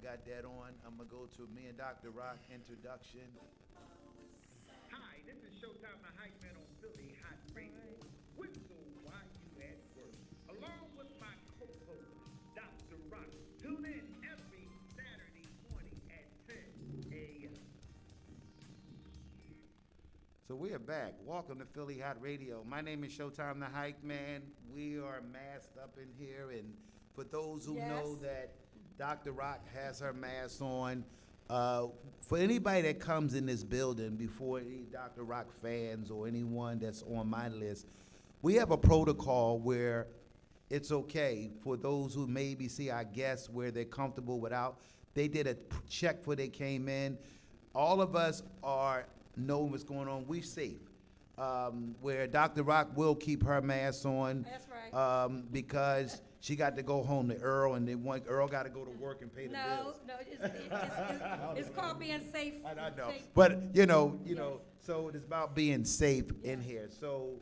got that on. I'm going to go to me and Dr. Rock introduction. Hi, this is Showtime the Hype Man on Philly Hot Radio. Whistle while you at work. Along with my co-host, Dr. Rock. Tune in every Saturday morning at 10 a.m. So we are back. Welcome to Philly Hot Radio. My name is Showtime the Hype Man. We are masked up in here, and for those who know that Dr. Rock has her mask on, for anybody that comes in this building, before any Dr. Rock fans or anyone that's on my list, we have a protocol where it's okay for those who maybe see our guests where they're comfortable without. They did a check before they came in. All of us are knowing what's going on. We're safe. Where Dr. Rock will keep her mask on. That's right. Because she got to go home to Earl, and Earl got to go to work and pay the bills. No, it's called being safe. I know, safe. but you know, so it's about being safe in here. So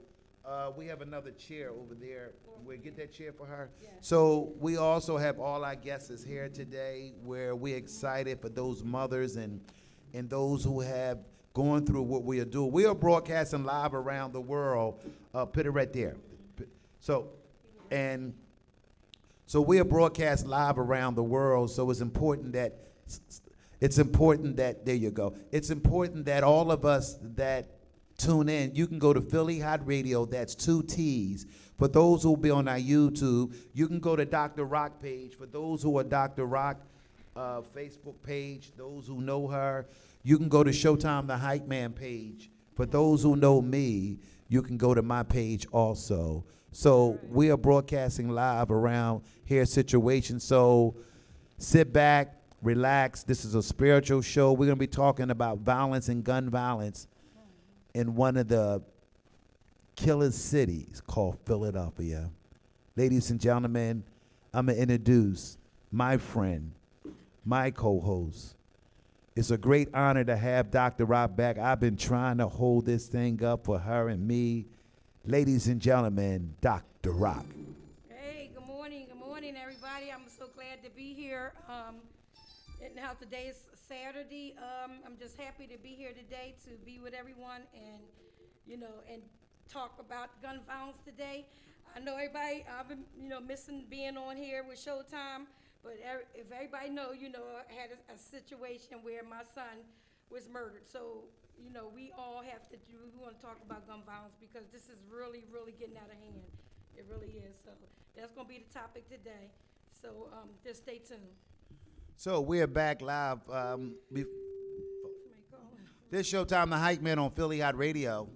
we have another chair over there. We'll get that chair for her. Yeah. So we also have all our guests here today, where we're excited for those mothers and those who have going through what we are doing. We are broadcasting live around the world. Put it right there. So we are broadcast live around the world. So it's important that there you go. It's important that all of us that tune in, you can go to Philly Hot Radio. That's 2 T's. For those who will be on our YouTube, you can go to Dr. Rock page. For those who are Dr. Rock Facebook page, those who know her, you can go to Showtime the Hype Man page. For those who know me, you can go to my page also. So we are broadcasting live around here situation. So sit back, relax. This is a spiritual show. We're going to be talking about violence and gun violence in one of the killer cities called Philadelphia. Ladies and gentlemen, I'm going to introduce my friend, my co-host. It's a great honor to have Dr. Rock back. I've been trying to hold this thing up for her and me. Ladies and gentlemen, Dr. Rock. Hey, good morning, everybody. I'm so glad to be here. And now today is Saturday. I'm just happy to be here today to be with everyone and talk about gun violence today. I know everybody. I've been missing being on here with Showtime. But if everybody know, I had a situation where my son was murdered. So, we all have to we want to talk about gun violence because this is really, really getting out of hand. It really is. So that's going to be the topic today. So just stay tuned. So we're back live. This Showtime the Hype Man on Philly Hot Radio.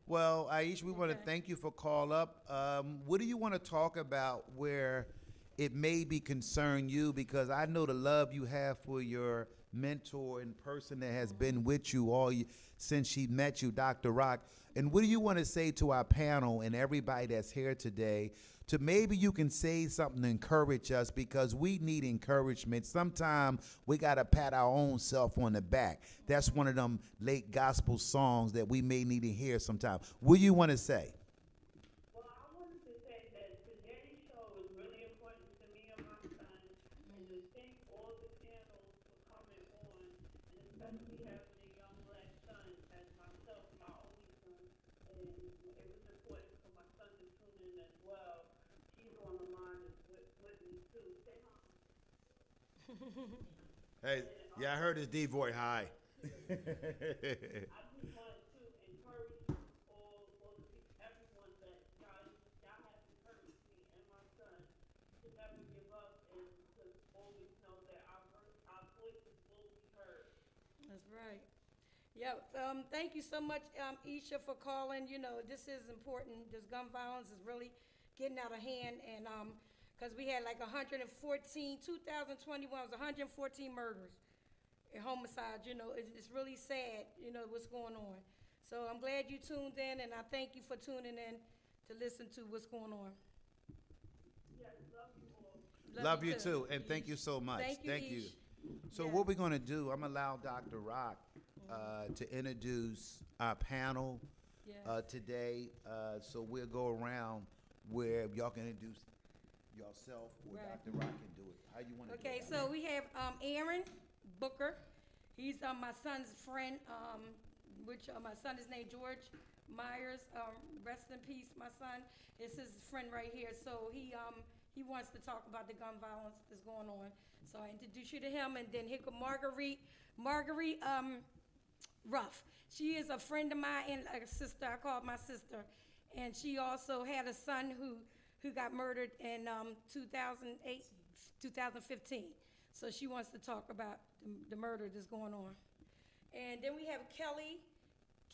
Well, Aish, we want to thank you for call up. What do you want to talk about where it may be concern you? Because I know the love you have for your mentor and person that has been with you since she met you, Dr. Rock. And what do you want to say to our panel and everybody that's here today to maybe you can say something to encourage us because we need encouragement. Sometimes we got to pat our own self on the back. That's one of them late gospel songs that we may need to hear sometime. What do you want to say? Well, I wanted to say that today's show is really important to me and my son, and to thank all the channels for coming on, and especially having a young black son as myself, my only son, and it was important for my son to tune in as well. He's on the line with me too. Say hi. Hey, yeah, I heard his D-Voy high. I just wanted to encourage all the people, everyone that y'all have encouraged me and my son to never give up and to always know that our voices will be heard. That's right. Yeah. Thank you so much, Isha, for calling. This is important. This gun violence is really getting out of hand, and because we had like 114, 2021 was 114 murders and homicides. It's really sad, what's going on. So I'm glad you tuned in, and I thank you for tuning in to listen to what's going on. Yes, love you all. Love you too, and thank you so much. Thank you. So what we're going to do, I'm going to allow Dr. Rock to introduce our panel. Yes. today. So we'll go around where y'all can introduce yourself, or Right. Dr. Rock can do it. How you want to do Okay, it? so we have Aaron Booker. He's my son's friend, which my son is named George Myers. Rest in peace, my son. It's his friend right here. So he wants to talk about the gun violence that's going on. So I introduce you to him, and then here come Marguerite Ruff. She is a friend of mine and a sister. I call her my sister, and she also had a son who got murdered in 2008, 2015. So she wants to talk about the murder that's going on. And then we have Kelly.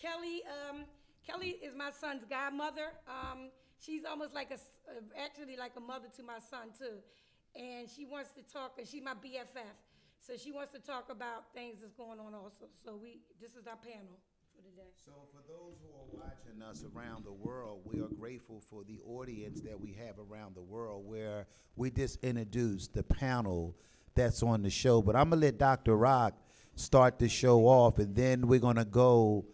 Kelly is my son's godmother. She's almost like actually like a mother to my son too. And she wants to talk, and she's my BFF. So she wants to talk about things that's going on also. So this is our panel for today. So for those who are watching us around the world, we are grateful for the audience that we have around the world, where we just introduced the panel that's on the show. But I'm going to let Dr. Rock start the show off, and then we're going to go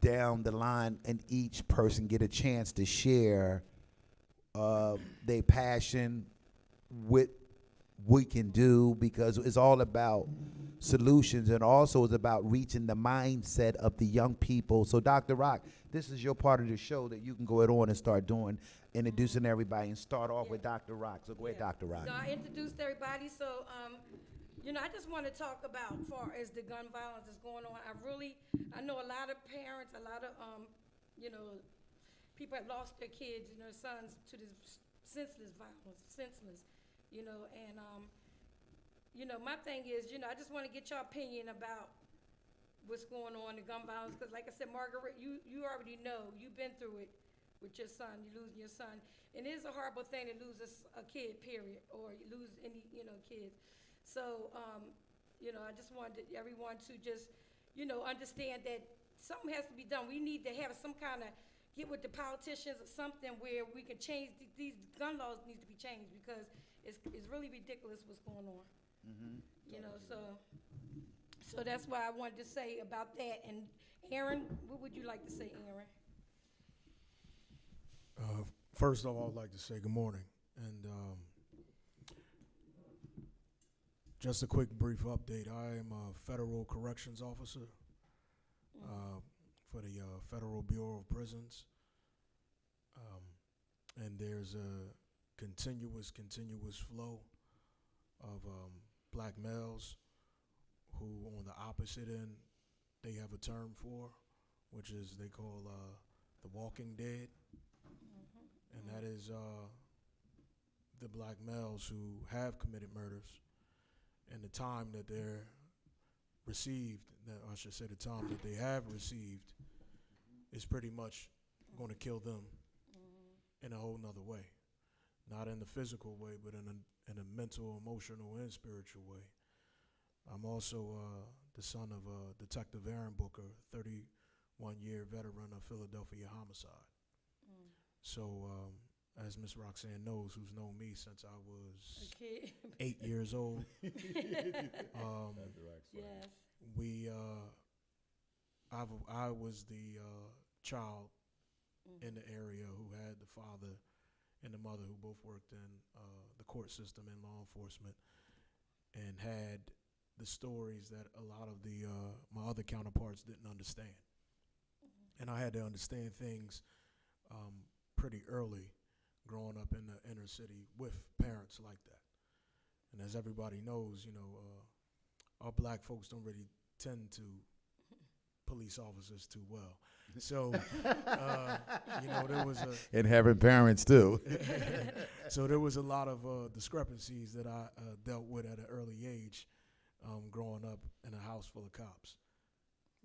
down the line and each person get a chance to share their passion, what we can do, because it's all about solutions, and also it's about reaching the mindset of the young people. So Dr. Rock, this is your part of the show that you can go on and start doing, introducing everybody, and start off with Dr. Rock. So go ahead, Dr. Rock. So I introduced everybody. So, I just want to talk about as far as the gun violence that's going on. I know a lot of parents, a lot of, people have lost their kids, sons to this senseless violence, my thing is, I just want to get your opinion about what's going on, the gun violence, because like I said, Margaret, you already know, you've been through it with your son, you losing your son, and it is a horrible thing to lose a kid, period, or you lose any, kids. So, I just wanted everyone to just, understand that something has to be done. We need to have some kind of, get with the politicians or something where we can change, these gun laws need to be changed, because it's really ridiculous what's going on. So that's why I wanted to say about that. And Aaron, what would you like to say, Aaron? First of all, I'd like to say good morning. And just a quick brief update. I am a federal corrections officer for the Federal Bureau of Prisons. And there's a continuous flow of black males who, on the opposite end, they have a term for, which is they call the walking dead. And that is the black males who have committed murders, and the time that they're received, I should say the time that they have received, is pretty much going to kill them in a whole nother way. Not in the physical way, but in a mental, emotional, and spiritual way. I'm also the son of Detective Aaron Booker, 31-year veteran of Philadelphia homicide. So, as Miss Roxanne knows, who's known me since I was 8 years old, Yes. I was the child in the area who had the father and the mother who both worked in the court system and law enforcement, and had the stories that a lot of my other counterparts didn't understand. And I had to understand things pretty early, growing up in the inner city with parents like that. And as everybody knows, our black folks don't really tend to police officers too well. So, there was And having parents too. so there was a lot of discrepancies that I dealt with at an early age, growing up in a house full of cops.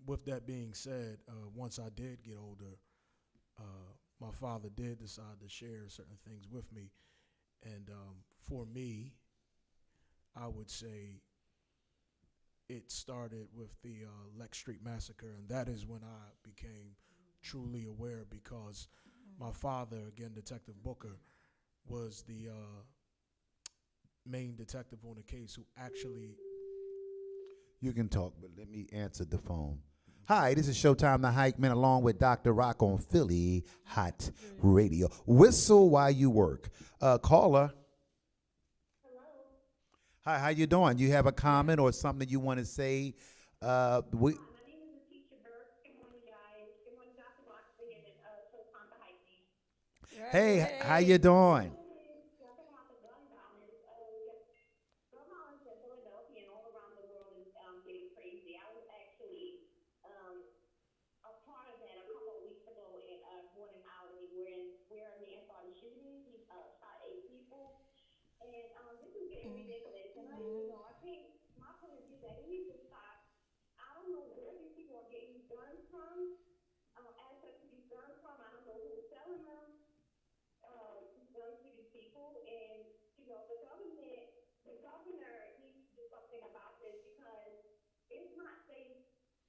With that being said, once I did get older, my father did decide to share certain things with me. And for me, I would say it started with the Lex Street Massacre, and that is when I became truly aware, because my father, again, Detective Booker, was the main detective on the case who actually... You can talk, but let me answer the phone. Hi, this is Showtime the Hype Man along with Dr. Rock on Philly Hot Radio. Whistle while you work. Caller. Hello. Hi, how you doing? You have a comment or something you want to say? We, Hi, my name is Letitia Burke. Good morning, guys. Good morning, Dr. Boxley and Showtime the Hype Man. hey, how Hey. you doing? Y'all talking about the gun violence. Yeah, gun violence in Philadelphia and all around the world is getting crazy. I was actually a part of that a couple of weeks ago in Gordon Alley where a man started shooting. He shot 8 people. And this is getting ridiculous. And I think my point of view that it needs to stop. I don't know where these people are getting these guns from, access to these guns from. I don't know who's selling them, these guns to these people. And, the governor needs to do something about this because it's not safe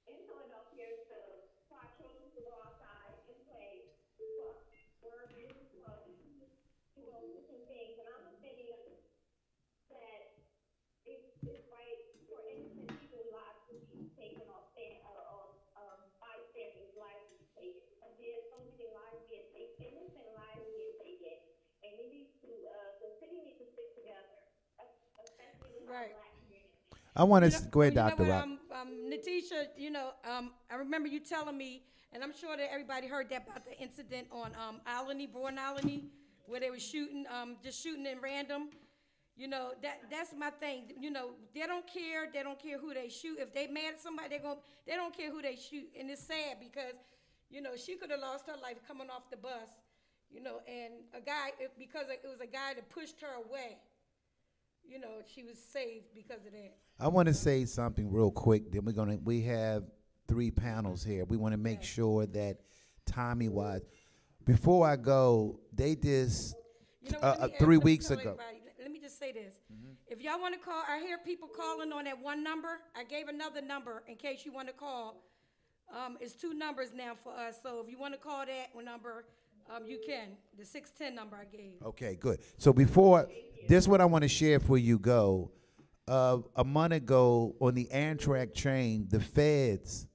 in Philadelphia for our children to go outside and play burgers, different things. And I'm just thinking that it's right for innocent people's lives to be taken or bystanders' lives to be taken. Because there's so many lives being taken, innocent lives being taken, and it needs to the city needs to stick together, especially with our Right. black community. I want You to know, go ahead, you know Dr. what, Rock. Natisha, I remember you telling me, and I'm sure that everybody heard that about the incident on Bourne Alany, where they were shooting, just shooting in random. That's my thing. They don't care. They don't care who they shoot. If they mad at somebody, they don't care who they shoot. And it's sad because, she could have lost her life coming off the bus, and because it was a guy that pushed her away, she was saved because of that. I want to say something real quick. Then we have 3 panels here. We want to make sure that timing wise, before I go, they just Let me 3 let me weeks tell ago. everybody, let me just say this. If y'all want to call, I hear people calling on that one number. I gave another number in case you want to call. It's 2 numbers now for us. So if you want to call that one number, you can. The 610 number I gave. Okay, good. So before this, what I want to share before you go. A month ago on the Amtrak train, the feds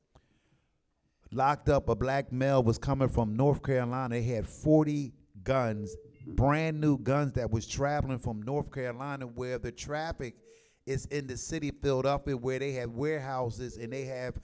locked up a black male was coming from North Carolina. They had 40 guns, brand new guns that was traveling from North Carolina, where the traffic is in the city of Philadelphia, where they have warehouses and they have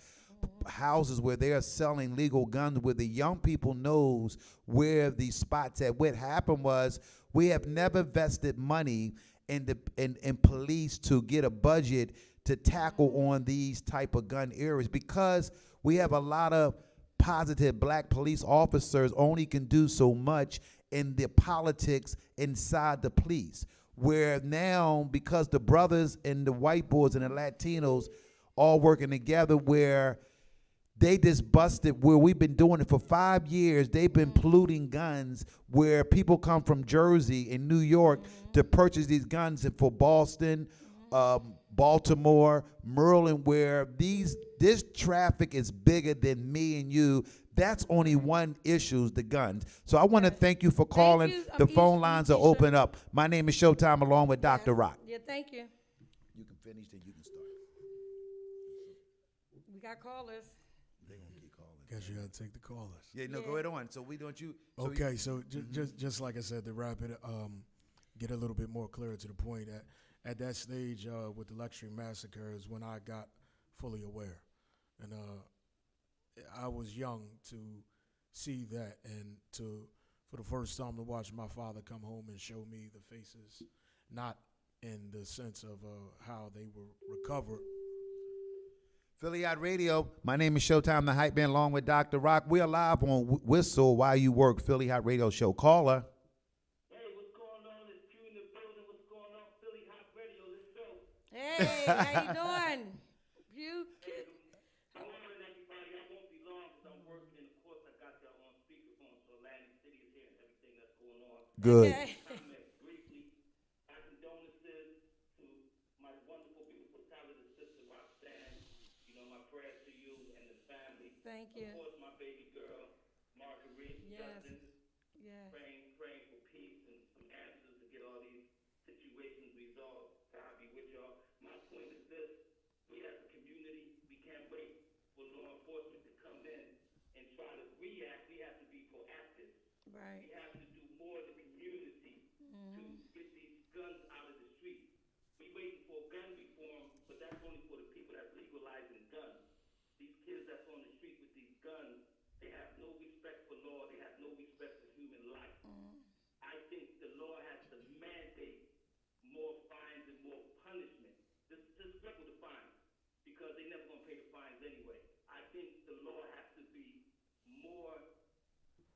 houses where they are selling legal guns, where the young people knows where these spots at. What happened was we have never vested money in police to get a budget to tackle on these type of gun areas, because we have a lot of positive black police officers only can do so much in the politics inside the police, where now because the brothers and the white boys and the Latinos all working together, where they just busted, where we've been doing it for 5 years. They've been polluting guns, where people come from Jersey and New York to purchase these guns, and for Boston, Baltimore, Maryland, where this traffic is bigger than me and you. That's only one issue, the guns. So I want to thank you for calling. you, The phone Isha- lines are Isha. open up. My name is Showtime along with Dr. Yes. Rock. Yeah, thank you. You can finish, then you can start. We got callers. They're going to keep calling. Guess you got to take the callers. Yeah, no, Yeah. go ahead on. So we don't you. So Okay, so just like I said, to wrap it, get a little bit more clear to the point, at that stage with the Lex Street Massacre is when I got fully aware. And I was young to see that, and for the first time to watch my father come home and show me the faces, not in the sense of how they were recovered. Philly Hot Radio. My name is Showtime the Hype Man along with Dr. Rock. We are live on Whistle While You Work, Philly Hot Radio Show. Caller. Hey, what's going on? It's Q in the building. What's going on? Philly Hot Radio, let's go. Hey, how you doing? I'm wondering everybody, I won't be long because I'm working, and of course I got y'all on speakerphone, so Atlantic City is here and everything that's going on. Good. Okay. Comment briefly. Our condolences to my wonderful, beautiful, talented sister Roxanne. My prayers to you and the family. Thank you. Of course, my baby girl, Marguerite, Yes. Justin, Yeah. praying for peace and some answers to get all these situations resolved. God be with y'all. My point is this: we as a community, we can't wait for law enforcement to try to react. We have to be proactive. Right. We have to do more in the community to get these guns out of the street. We waiting for gun reform, but that's only for the people that's legalizing guns. These kids that's on the street with these guns, they have no respect for law. They have no respect for human life. I think the law has to mandate more fines and more punishment. Just triple the fines, because they never gonna pay the fines anyway. I think the law has to be more.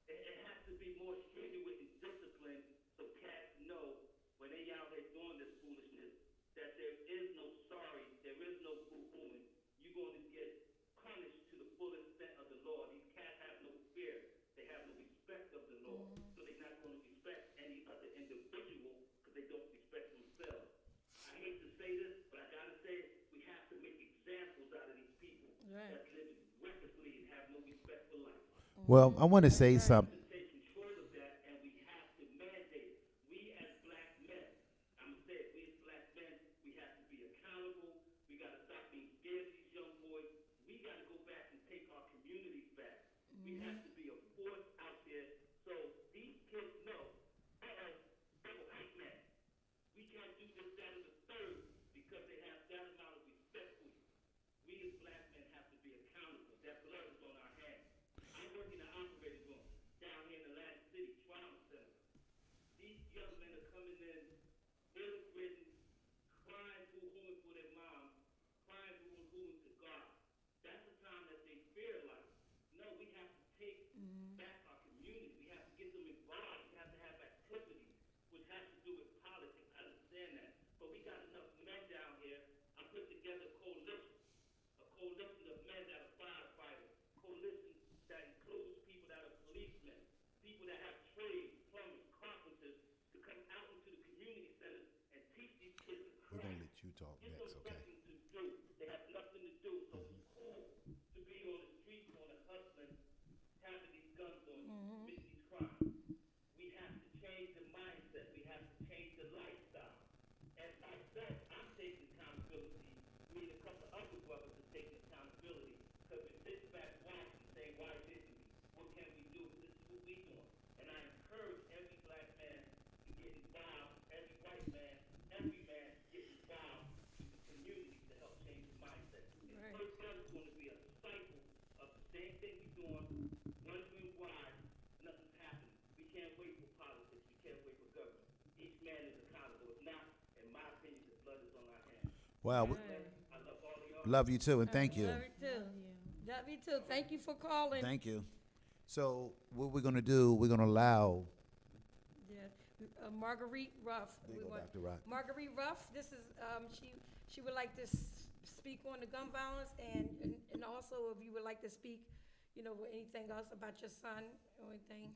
It has to be more strenuous and disciplined, so cats know when they out there doing this foolishness that there is no sorry, there is no boo-booing. You're going to get punished to the full extent of the law. These cats have no fear. They have no respect of the law, so they're not going to respect any other individual because they don't respect themselves. I hate to say this, but I gotta say it. We have to make examples out of these people Right. that live recklessly and have no respect for life. Well, I want to say something. To take control of that, and we have to mandate. We as black men, I'm gonna say it, we as black men, we have to be accountable. We gotta stop being scared of these young boys. We gotta go back and take our communities back. We have to be a force out there so these kids know, they were white men. We can't do this, that, and the third because they have that amount of respect for you. We as black men have to be accountable. That blood is on our hands. I work in the operating room down here in Atlantic City, Trauma Center. These young men are coming in, ill-written, crying boo-hooing for their mom, crying boo-hooing to God. That's the time that they fear life. No, we have to take back our community. We have to get them involved. We have to have activities, which has to do with politics. I understand that. But we got enough men down here. I put together a coalition of men that are firefighters, coalition that includes people that are policemen, people that have trades, plumbers, carpenters, to come out into the community centers and teach these kids to We're craft. gonna let you talk Give next, them okay? something to do. They have nothing to do, so it's cool to be on the street corner hustling, having these guns on you, committing these crimes. We have to change the mindset. We have to change the lifestyle. As myself, I'm taking accountability. Me and a couple other brothers are taking accountability because we're sitting back watching, saying, "Why didn't we? What can we do? This is what we doing." And I encourage every black man to get involved. Every white man, every man get involved with the community to help change the mindset. Right. First, it's going to be a cycle of the same thing we're doing, wondering why nothing's happening. We can't wait for politics. We can't wait for government. Each man is accountable. If not, in my opinion, the blood is on our hands. Wow, I love all of y'all. love you too, and thank you. Love you too. Love you too. Thank you for calling. Thank you. So what we're gonna do? We're gonna allow. Yeah. Marguerite Ruff. There We you go, want- Dr. Rock. Marguerite Ruff, this is, she would like to speak on the gun violence and also if you would like to speak, anything else about your son or anything.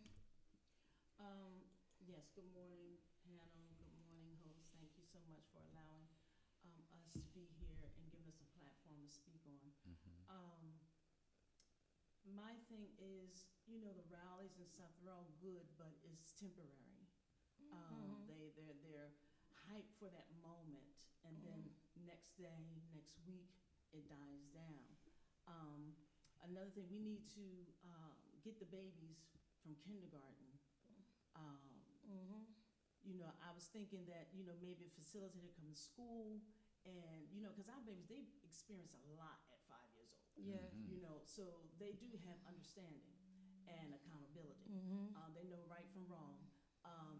Yes, good morning, panel, good morning, host. Thank you so much for allowing us to be here and giving us a platform to speak on. My thing is, the rallies and stuff, they're all good, but it's temporary. They're hyped for that moment, and then next day, next week, it dies down. Another thing, we need to get the babies from kindergarten. I was thinking that, maybe a facilitator come to school and, because our babies, they experience a lot at 5 years old. Yeah. So they do have understanding and accountability. They know right from wrong.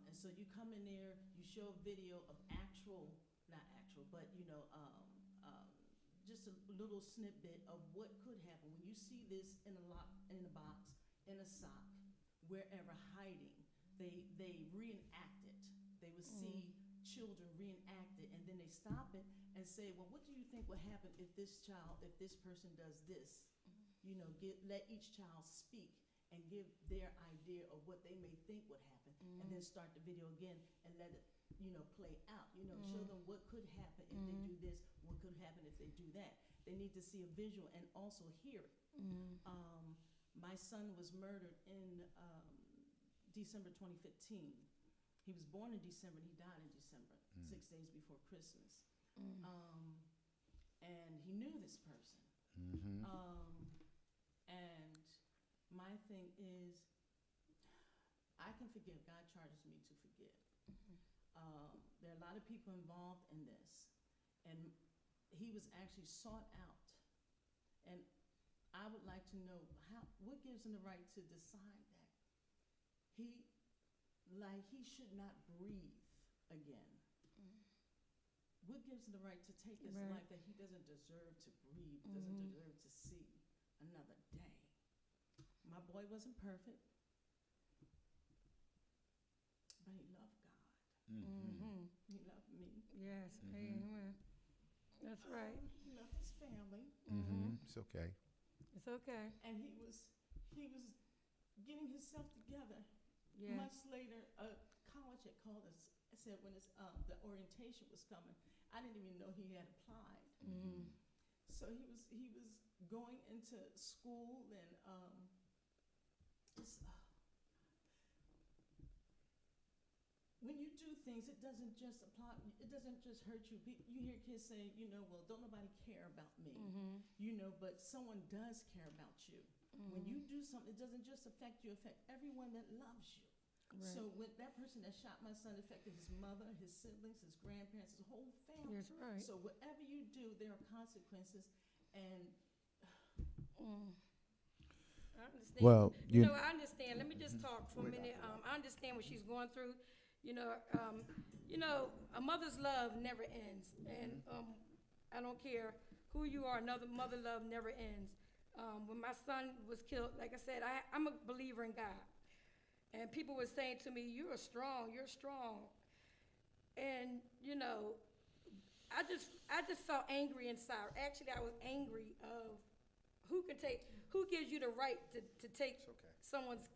And so you come in there, you show a video of not actual, but, just a little snippet of what could happen when you see this in a box, in a sock, wherever hiding. They reenact it. They would see children reenact it, and then they stop it and say, well, what do you think would happen if this person does this? Let each child speak and give their idea of what they may think would happen, and then start the video again and let it, play out. Show them what could happen if they do this, what could happen if they do that. They need to see a visual and also hear it. My son was murdered in December 2015. He was born in December and he died in December, 6 days before Christmas. And he knew this person. And My thing is, I can forgive. God charges me to forgive. There are a lot of people involved in this, and he was actually sought out. And I would like to know what gives him the right to decide that he should not breathe again. What gives him the right to take his Right. life that he doesn't deserve to breathe, doesn't deserve to see another day? My boy wasn't perfect, but he loved God. Mm-hmm. He loved me. Yes. Amen. That's right. He loved his family, It's okay. It's okay. and he was getting himself together. Yeah. Months later, college had called us. Said when the orientation was coming, I didn't even know he had applied. Mm-hmm. So he was going into school, and when you do things, it doesn't just apply. It doesn't just hurt you. You hear kids say, well, don't nobody care about me, but someone does care about you. When you do something, it doesn't just affect you; it affects everyone that loves you. Right. So when that person that shot my son affected his mother, his siblings, his grandparents, his whole family. That's right. So whatever you do, there are consequences, and I understand. Well, I understand. Let me just talk for a minute. I understand what she's going through. A mother's love never ends, and I don't care who you are. Another mother love never ends. When my son was killed, like I said, I'm a believer in God, and people were saying to me, "You're strong. You're strong," and I just felt angry inside. Actually, I was angry of who gives you the right to take someone's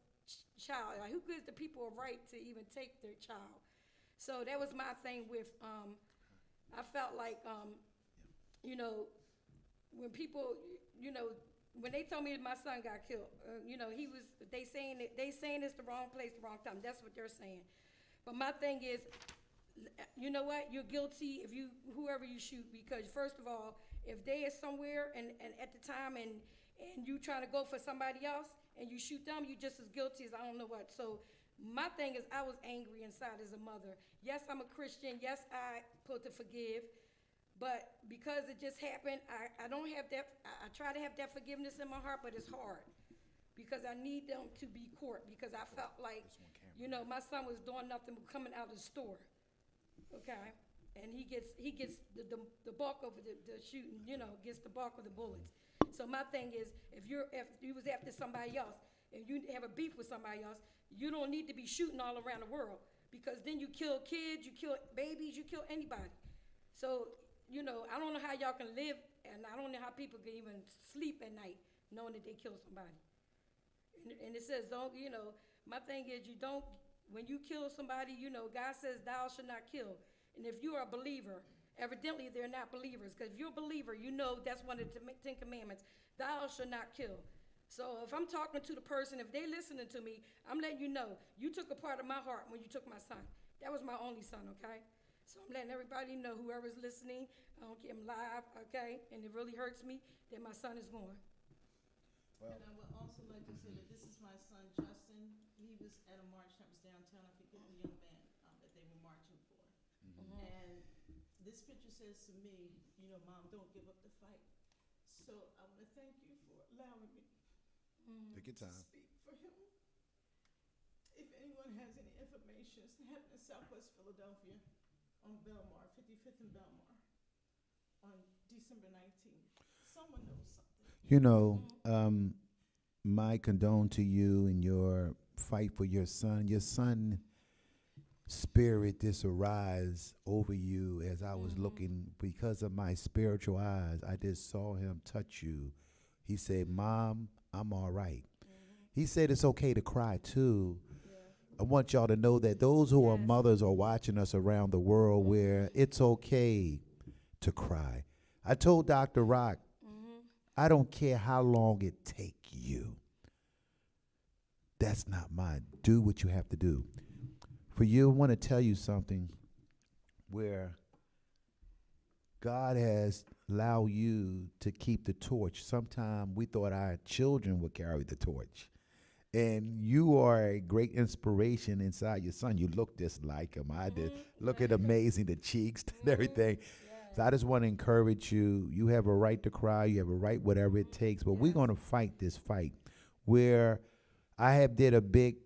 child? Like, who gives the people a right to even take their child? So that was my thing with, I felt like, when people, when they told me my son got killed, they saying it's the wrong place, the wrong time. That's what they're saying. But my thing is, you know what? You're guilty if whoever you shoot, because first of all, if they are somewhere and at the time and you trying to go for somebody else and you shoot them, you just as guilty as I don't know what. So my thing is, I was angry inside as a mother. Yes, I'm a Christian. Yes, I put to forgive. But because it just happened, I don't have that. I try to have that forgiveness in my heart, but it's hard because I need them to be court, because I felt like, my son was doing nothing but coming out of the store. Okay? And he gets the bulk of the shooting, gets the bulk of the bullets. So my thing is, if you was after somebody else, and you have a beef with somebody else, you don't need to be shooting all around the world, because then you kill kids, you kill babies, you kill anybody. So, I don't know how y'all can live, and I don't know how people can even sleep at night knowing that they killed somebody. And it says, my thing is, when you kill somebody, God says, thou shalt not kill. And if you are a believer, evidently they're not believers, because if you're a believer, that's one of the 10 commandments, thou shalt not kill. So if I'm talking to the person, if they listening to me, I'm letting you know, you took a part of my heart when you took my son. That was my only son, okay? So I'm letting everybody know, whoever's listening, I don't care, I'm live, okay? And it really hurts me that my son is gone. And I would also like to say that this is my son, Justin. He was at a march that was downtown. I forget the young man that they were marching for. And this picture says to me, Mom, don't give up the fight. So I want to thank you for allowing me Take your to time. speak for him. If anyone has any information, it's happened in Southwest Philadelphia on Belmar, 55th and Belmar, on December 19th. Someone knows something. My condone to you in your fight for your son. Your son spirit this arise over you as I was looking, because of my spiritual eyes. I just saw him touch you. He said, Mom, I'm all right. He said it's okay to cry too. I want y'all to know that those who are mothers are watching us around the world, where it's okay to cry. I told Dr. Rock, I don't care how long it take you. That's not mine. Do what you have to do. For you, I want to tell you something where God has allowed you to keep the torch. Sometimes we thought our children would carry the torch. And you are a great inspiration inside your son. You look just like him. I did. Look at amazing, the cheeks and everything. So I just want to encourage you. You have a right to cry. You have a right, whatever it takes. But we're going to fight this fight. Where I have did a big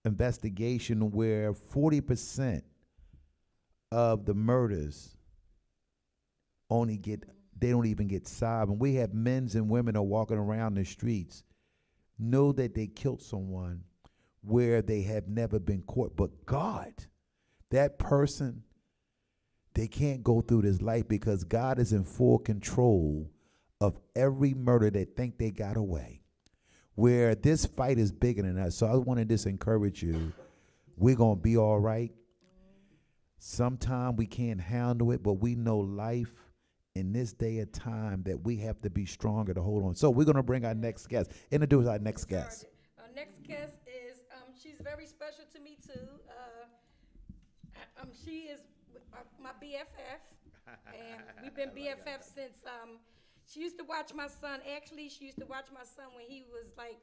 investigation where 40% of the murders they don't even get solved. And we have men and women are walking around the streets, know that they killed someone where they have never been caught. But God, that person, they can't go through this life because God is in full control of every murder that think they got away. Where this fight is bigger than us. So I want to just encourage you, we're going to be all right. Sometimes we can't handle it, but we know life in this day of time that we have to be stronger to hold on. So we're going to bring our next guest. Introduce our next guest. Our next guest is, she's very special to me too. She is my BFF, and we've been BFF since, she used to watch my son. Actually, she used to watch my son when he was like,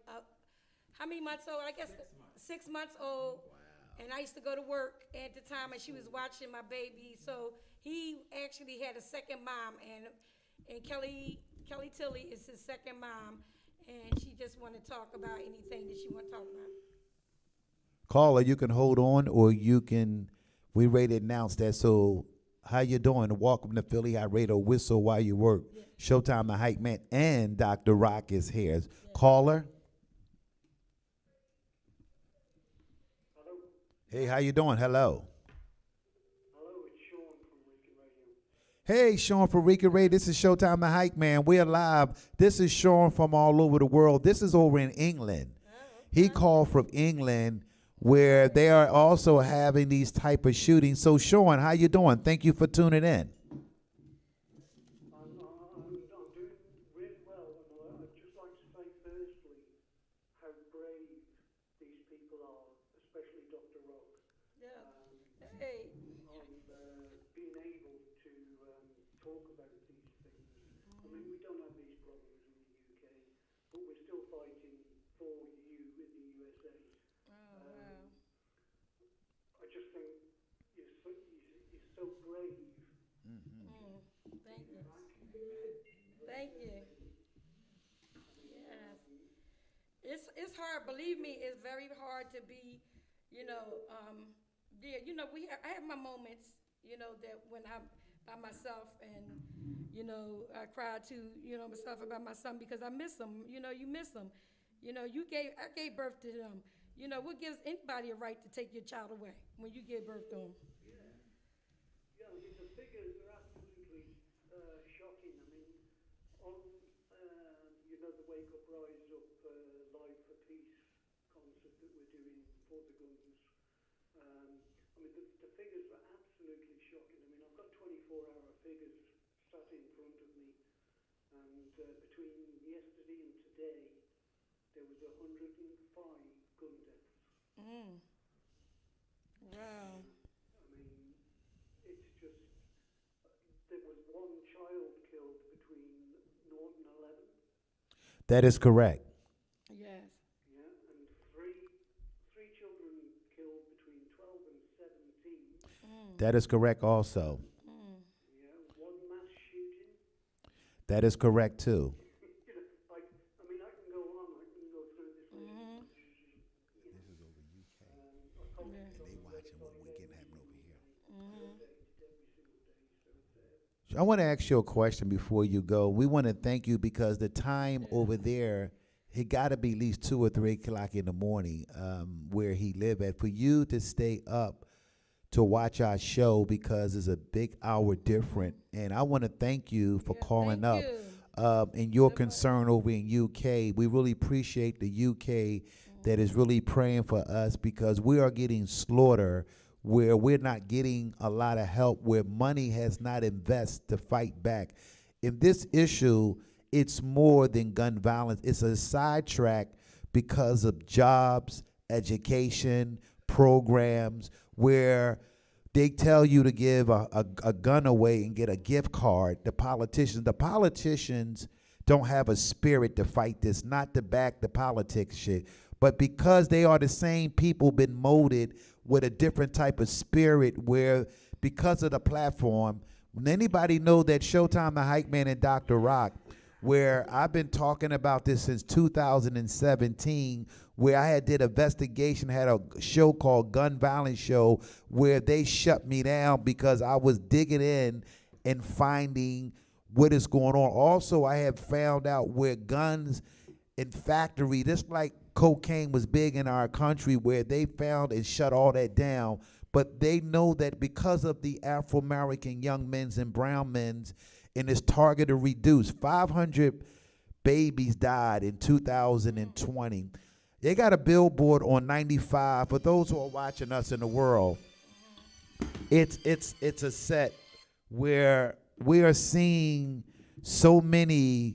how many months old? I guess 6 months old. Wow. And I used to go to work at the time, and she was watching my baby. So he actually had a second mom, and Kelly Tilly is his second mom, and she just want to talk about anything that she want to talk about. Caller, you can hold on, or we ready to announce that. So how you doing? Welcome to Philly Hot Radio. Whistle while you work. Yeah. Showtime, the Hype Man, and Dr. Rock is here. Yeah. Caller. Hello. Hey, how you doing? Hello. Hello, it's Sean from Rica Radio. Hey, Sean from Rica Radio. This is Showtime, the Hype Man. We're live. This is Sean from all over the world. This is over in England. He called from England, where they are also having these type of shootings. So, Sean, how you doing? Thank you for tuning in. I'm doing really well, and I'd just like to say firstly how brave these people are, especially Dr. Rock. Yeah. Hey. On being able to talk about these things. I mean, we don't have these problems in the UK, but we're still fighting for you in the USA. Wow. I just think you're so brave. Thank you. Thank you. Yes. It's hard. Believe me, it's very hard to be, I have my moments, that when I'm by myself and, I cry to, myself about my son because I miss him. You miss him. I gave birth to them. What gives anybody a right to take your child away when you give birth to them? Yeah, I mean, the figures are absolutely shocking. I mean, on, the Wake Up, Rise Up Live for Peace concert that we're doing for the guns, I mean, the figures are absolutely shocking. I mean, I've got 24-hour figures sat in front of me, and between yesterday and today, there was 105 gun deaths. Wow. I mean, it's just, there was one child killed between 0 and 11. That is correct. Yes. Yeah, and three children killed between 12 and 17. That is correct also. Yeah, one mass shooting. That is correct too. I mean, I can go on, I can go through this list. This is over UK. And they watching what we're getting happen over here. I want to ask you a question before you go. We want to thank you because the time over there, it got to be at least 2 or 3 o'clock in the morning where he lived at. For you to stay up to watch our show because it's a big hour different. And I want to thank you for calling up and your concern over in UK. We really appreciate the UK that is really praying for us because we are getting slaughtered where we're not getting a lot of help, where money has not invested to fight back. In this issue, it's more than gun violence. It's a sidetrack because of jobs, education, programs, where they tell you to give a gun away and get a gift card. The politicians don't have a spirit to fight this, not to back the politics shit. But because they are the same people been molded with a different type of spirit where because of the platform, when anybody know that Showtime the Hype Man and Dr. Rock, where I've been talking about this since 2017, where I did investigation, had a show called Gun Violence Show, where they shut me down because I was digging in and finding what is going on. Also, I have found out where guns in factory, just like cocaine was big in our country, where they found and shut all that down. But they know that because of the Afro-American young men's and brown men's, and it's targeted reduced. 500 babies died in 2020. They got a billboard on 95. For those who are watching us in the world, it's a set where we are seeing so many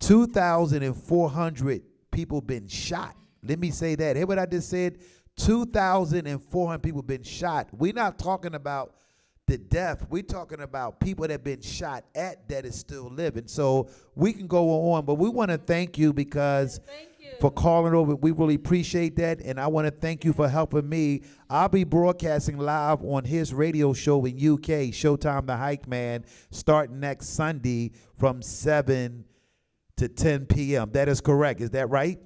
2,400 people been shot. Let me say that. Hear what I just said? 2,400 people been shot. We're not talking about the death. We're talking about people that have been shot at that is still living. So we can go on, but we want to thank you because for calling over. We really appreciate that, and I want to thank you for helping me. I'll be broadcasting live on his radio show in UK, Showtime the Hype Man, starting next Sunday from 7 to 10 p.m. That is correct. Is that right?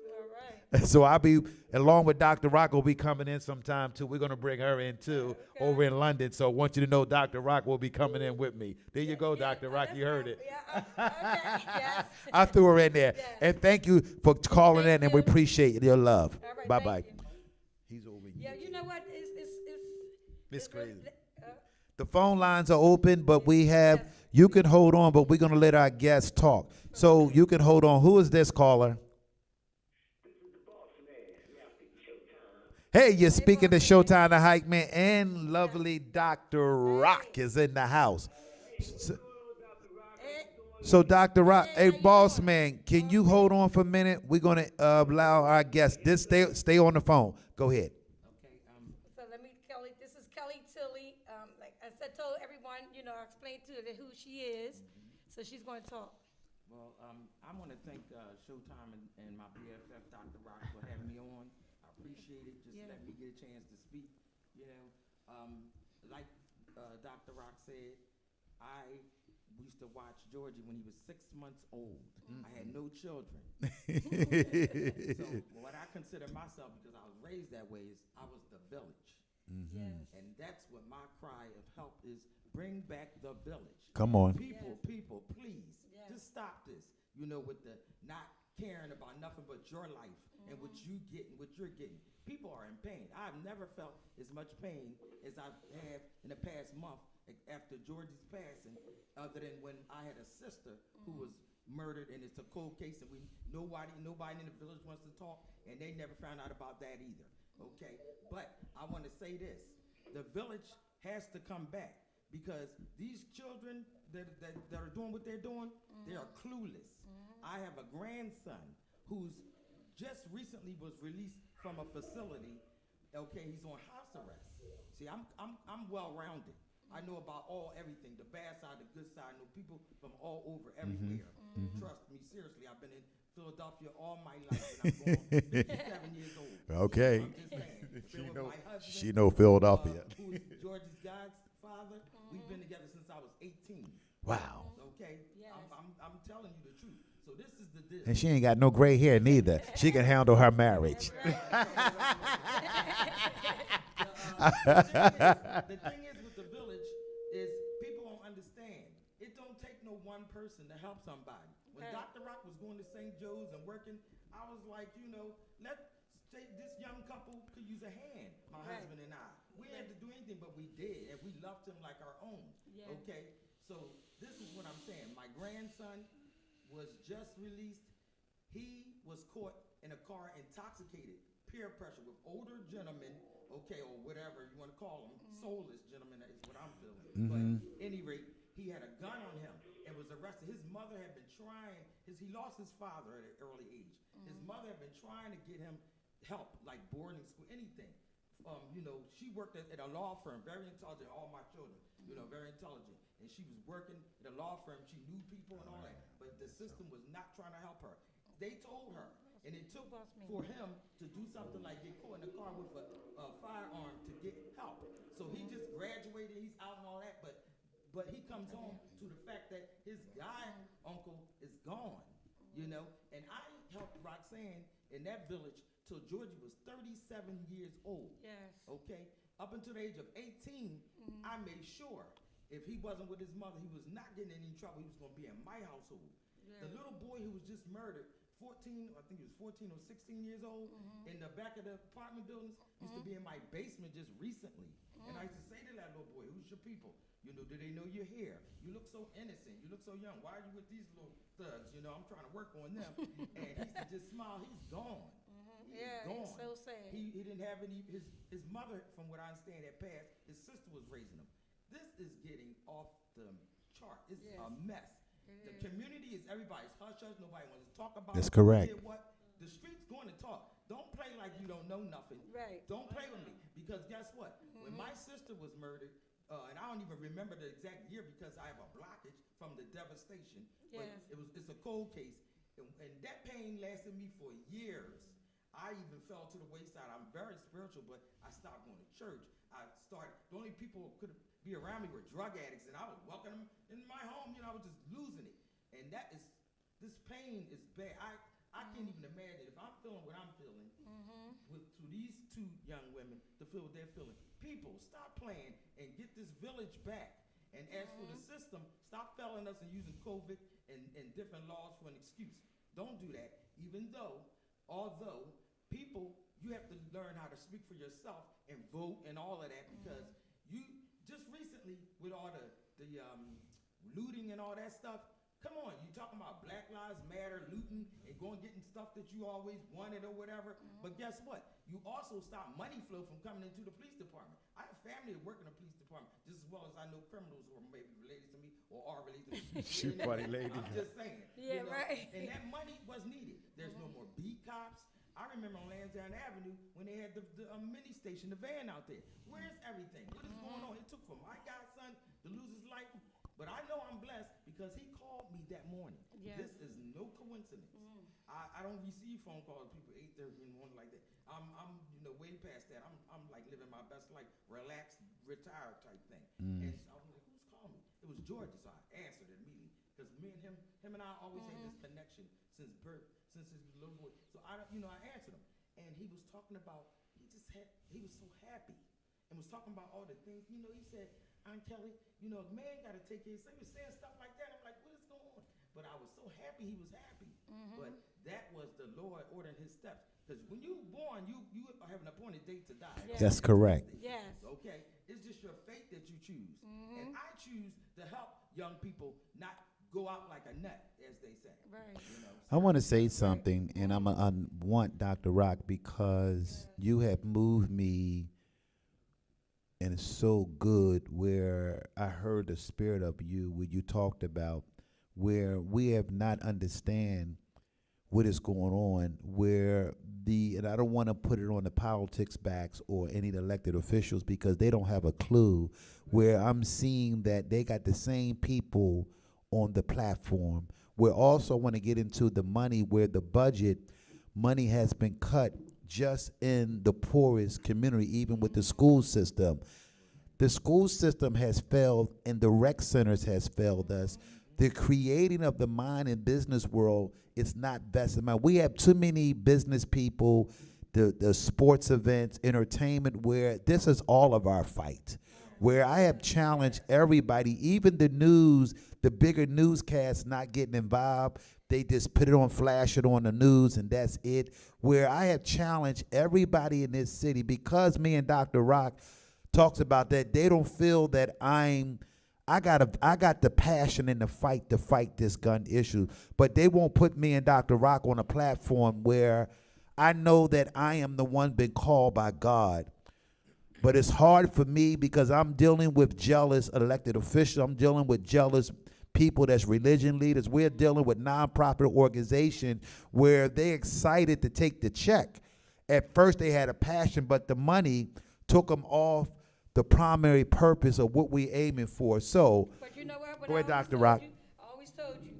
All right. So I'll be, along with Dr. Rock, will be coming in sometime too. We're going to bring her in too, over in London. So I want you to know Dr. Rock will be coming in with me. There you go, Dr. Rock. You heard it. Yeah, okay, yes. I threw her in there. Yes. And thank you for calling Thank in, and we you. appreciate your love. All right, Bye-bye. thank you. He's over Yeah, here. you know what? It's really- crazy. The phone lines are open, but we have, you can hold on, but we're going to let our guests talk. So you can hold on. Who is this caller? Hey, you're speaking to Showtime the Hype Man, and lovely Dr. Rock is in the house. So Dr. Rock, hey, boss man, can you hold on for a minute? We're going to allow our guests, just stay on the phone. Go ahead. So let me, Kelly, this is Kelly Tilley. Like I said, told everyone, I explained to her who she is. So she's going to talk. Well, I want to thank Showtime and my BFF, Dr. Rock, for having me on. I appreciate it. Just let me get a chance to speak. Like Dr. Rock said, I used to watch Georgie when he was 6 months old. I had no children. So what I consider myself, because I was raised that way, is I was the village. And that's what my cry of help is, bring back the village. Come on. People, please, just stop this. With the not caring about nothing but your life and what you get and what you're getting. People are in pain. I've never felt as much pain as I have in the past month after Georgie's passing, other than when I had a sister who was murdered, and it's a cold case, and nobody in the village wants to talk, and they never found out about that either. Okay, but I want to say this: the village has to come back, because these children that are doing what they're doing, they are clueless. I have a grandson who's just recently was released from a facility. Okay, he's on house arrest. See, I'm well-rounded. I know about everything, the bad side, the good side. I know people from all over, everywhere. Trust me, seriously. I've been in Philadelphia all my life, and I'm going 57 years old. Okay. I'm just saying. Been with my husband, She know Philadelphia. who's Georgie's godfather. We've been together since I was 18. Wow. Okay? Yes. I'm telling you the truth. So this is the deal. And she ain't got no gray hair neither. She can handle her marriage. The thing is with the village is people don't understand. It don't take no one person to help somebody. When Dr. Rock was going to St. Joe's and working, I was like, let's say this young couple could use a hand, my husband and I. We didn't have to do anything, but we did, and we loved him like our own. Yeah. Okay? So this is what I'm saying. My grandson was just released. He was caught in a car intoxicated, peer pressure with older gentlemen, okay, or whatever you want to call them, soulless gentlemen, that is what I'm feeling. But at any rate, he had a gun on him and was arrested. His mother had been trying, he lost his father at an early age. His mother had been trying to get him help, like boarding school, anything. She worked at a law firm, very intelligent, all my children, very intelligent. And she was working at a law firm. She knew people and all that. But the system was not trying to help her. They told her, And it took Boss man. for him to do something like get caught in the car with a firearm to get help. So he just graduated, he's out and all that, but he comes home to the fact that his guy uncle is gone, you know. And I helped Roxanne in that village till Georgie was 37 years old. Yes. Okay? Up until the age of 18, I made sure if he wasn't with his mother, he was not getting in any trouble. He was going to be in my household. Yeah. The little boy who was just murdered, 14, I think he was 14 or 16 years old, in the back of the apartment buildings, used to be in my basement just recently. And I used to say to that little boy, who's your people? You know, do they know you're here? You look so innocent. You look so young. Why are you with these little thugs? You know, I'm trying to work on them. And he used to just smile. He's gone. He's Yeah, gone. it's so sad. He didn't have any, his mother, from what I understand, had passed. His sister was raising him. This is getting off the chart. It's Yes. a mess. It The is. community is everybody's hush-hush. Nobody wants to talk about That's it. correct. You know what? The street's going to talk. Don't play like you don't know nothing. Right. Don't play with me. Because guess what? When my sister was murdered, and I don't even remember the exact year because I have a blockage from the devastation. Yes. But it's a cold case. And that pain lasted me for years. I even fell to the wayside. I'm very spiritual, but I stopped going to church. The only people who could be around me were drug addicts, and I was welcoming them in my home. You know, I was just losing it. And this pain is bad. I can't even imagine if I'm feeling what I'm feeling to these two young women to feel what they're feeling. People, stop playing and get this village back. And as for the system, stop failing us and using COVID and different laws for an excuse. Don't do that, although people, you have to learn how to speak for yourself and vote and all of that, because you just recently with all the looting and all that stuff, come on, you talking about Black Lives Matter, looting, and going getting stuff that you always wanted or whatever. But guess what? You also stop money flow from coming into the police department. I have family that work in the police department just as well as I know criminals who are maybe related to me or are related to me. You funny lady. I'm just saying. Yeah, right. And that money was needed. There's no more beat cops. I remember on Lansdowne Avenue when they had the mini station, the van out there. Where's everything? What is going on? It took for my godson to lose his life. But I know I'm blessed because he called me that morning. Yes. This is no coincidence. I don't receive phone calls people 8:30 in the morning like that. I'm way past that. I'm like living my best life, relaxed, retired type thing. And so I was like, who's calling me? It was Georgia, so I answered it immediately because me and him and I always had this connection since birth, since his little boy. So I answered him, and he was talking about he was so happy and was talking about all the things. You know, he said, Aunt Kelly, you know, a man got to take care of himself. He was saying stuff like that. I'm like, what is going on? But I was so happy he was happy. But that was the Lord ordering his steps. Because when you're born, you have an appointed date to die. Yes. That's correct. Yes. Okay? It's just your fate that you choose. And I choose to help young people not go out like a nut, as they say. Right. You know? I want to say something, and I want Dr. Rock because you have moved me, and it's so good where I heard the spirit of you where you talked about where we have not understand what is going on, where and I don't want to put it on the politics backs or any elected officials because they don't have a clue, where I'm seeing that they got the same people on the platform. We also want to get into the money where the budget money has been cut just in the poorest community, even with the school system. The school system has failed and the rec centers has failed us. The creating of the mind and business world is not best in mind. We have too many business people, the sports events, entertainment, where this is all of our fight. Where I have challenged everybody, even the news, the bigger newscasts not getting involved. They just put it on, flash it on the news, and that's it. Where I have challenged everybody in this city, because me and Dr. Rock talks about that, they don't feel that I got the passion and the fight to fight this gun issue, but they won't put me and Dr. Rock on a platform where I know that I am the one been called by God. But it's hard for me because I'm dealing with jealous elected officials. I'm dealing with jealous people that's religion leaders. We're dealing with nonprofit organizations where they're excited to take the check. At first they had a passion, but the money took them off the primary purpose of what we're aiming for. So, But you know what? go ahead, I always Dr. told Rock. I always told you,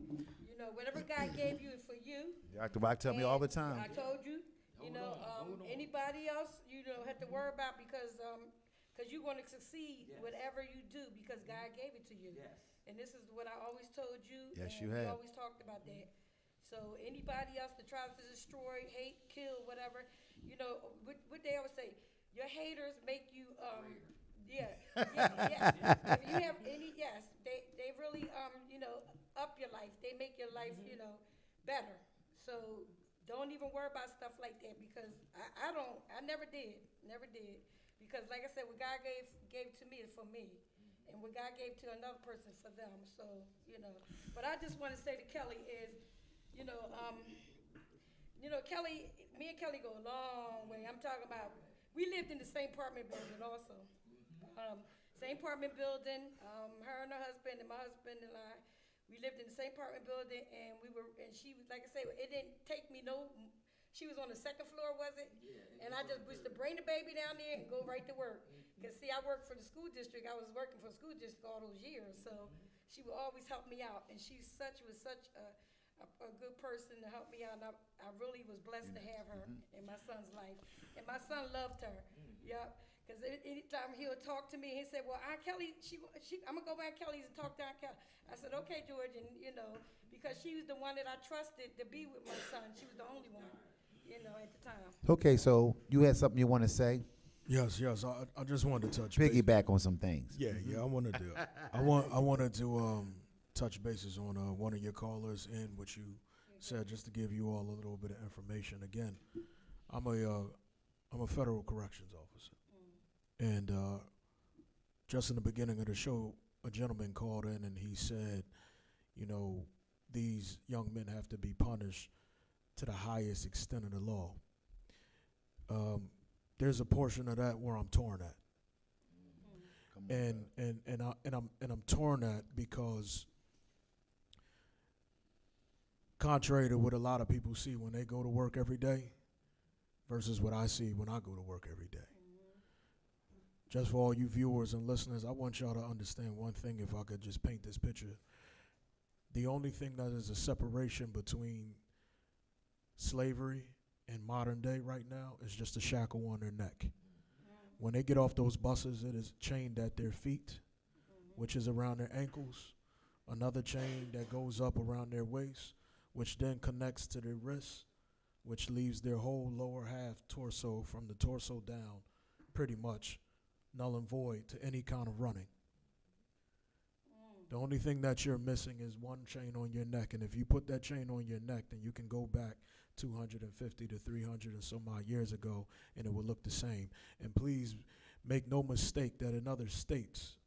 whatever God gave you is for you. Dr. Rock tell me all the And time. I told you, anybody else, have to worry about because you're going to succeed Yes. whatever you do because God gave it to you. Yes. And this is what I always told you. Yes, and you we have. always talked about that. So anybody else that tries to destroy, hate, kill, whatever, what they always say, your haters make you, yeah, yes. If you have any, yes, they really, up your life. They make your life, better. So don't even worry about stuff like that because I never did. Because like I said, what God gave to me is for me. And what God gave to another person for them. So, But I just want to say to Kelly is, Kelly, me and Kelly go a long way. I'm talking about, we lived in the same apartment building also. Same apartment building, her and her husband and my husband and I, we lived in the same apartment building and she was, like I say, it didn't take me she was on the second floor, was it? Yeah. And I just used to bring the baby down there and go right to work. Because, see, I worked for the school district. I was working for the school district all those years. So she would always help me out. And she was such a good person to help me out. And I really was blessed to have her in my son's life. And my son loved her. Yep. Because anytime he would talk to me, he said, well, Aunt Kelly, I'm going to go back to Kelly's and talk to Aunt Kelly. I said, okay, George. And, because she was the one that I trusted to be with my son. She was the only one. At the time. Okay, so you had something you want to say? Yes. I just wanted to touch Piggyback on some things. Yeah. I wanted to. I wanted to touch bases on one of your callers and what you said, just to give you all a little bit of information. Again, I'm a federal corrections officer, and just in the beginning of the show, a gentleman called in and he said, these young men have to be punished to the highest extent of the law. There's a portion of that where I'm torn at, and I'm torn at because, contrary to what a lot of people see when they go to work every day, versus what I see when I go to work every day. Just for all you viewers and listeners, I want y'all to understand one thing. If I could just paint this picture, the only thing that is a separation between slavery and modern day right now is just a shackle on their neck. When they get off those buses, it is chained at their feet, which is around their ankles, another chain that goes up around their waist, which then connects to their wrists, which leaves their whole lower half torso from the torso down pretty much null and void to any kind of running. The only thing that you're missing is one chain on your neck, and if you put that chain on your neck, then you can go back 250 to 300 and some odd years ago, and it will look the same. And please make no mistake that in other states,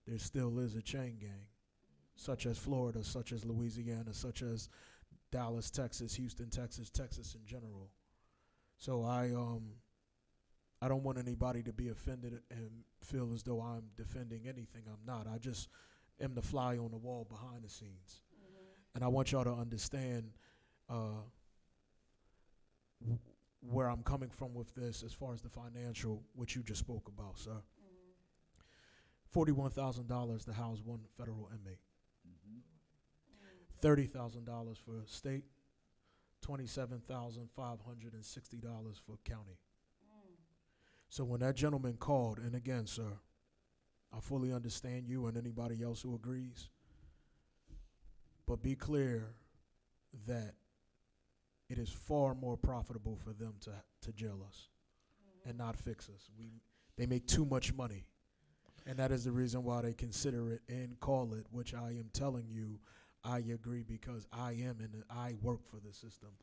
there still is a chain gang, such as Florida, such as Louisiana, such as Dallas, Texas, Houston, Texas in general. So I don't want anybody to be offended and feel as though I'm defending anything. I'm not. I just am the fly on the wall behind the scenes. And I want y'all to understand where I'm coming from with this as far as the financial, which you just spoke about, sir. $41,000 to house one federal inmate. $30,000 for state, $27,560 for county. So when that gentleman called, and again, sir, I fully understand you and anybody else who agrees, but be clear that it is far more profitable for them to jail us and not fix us. They make too much money, and that is the reason why they consider it and call it, which I am telling you, I agree, because I work for the system.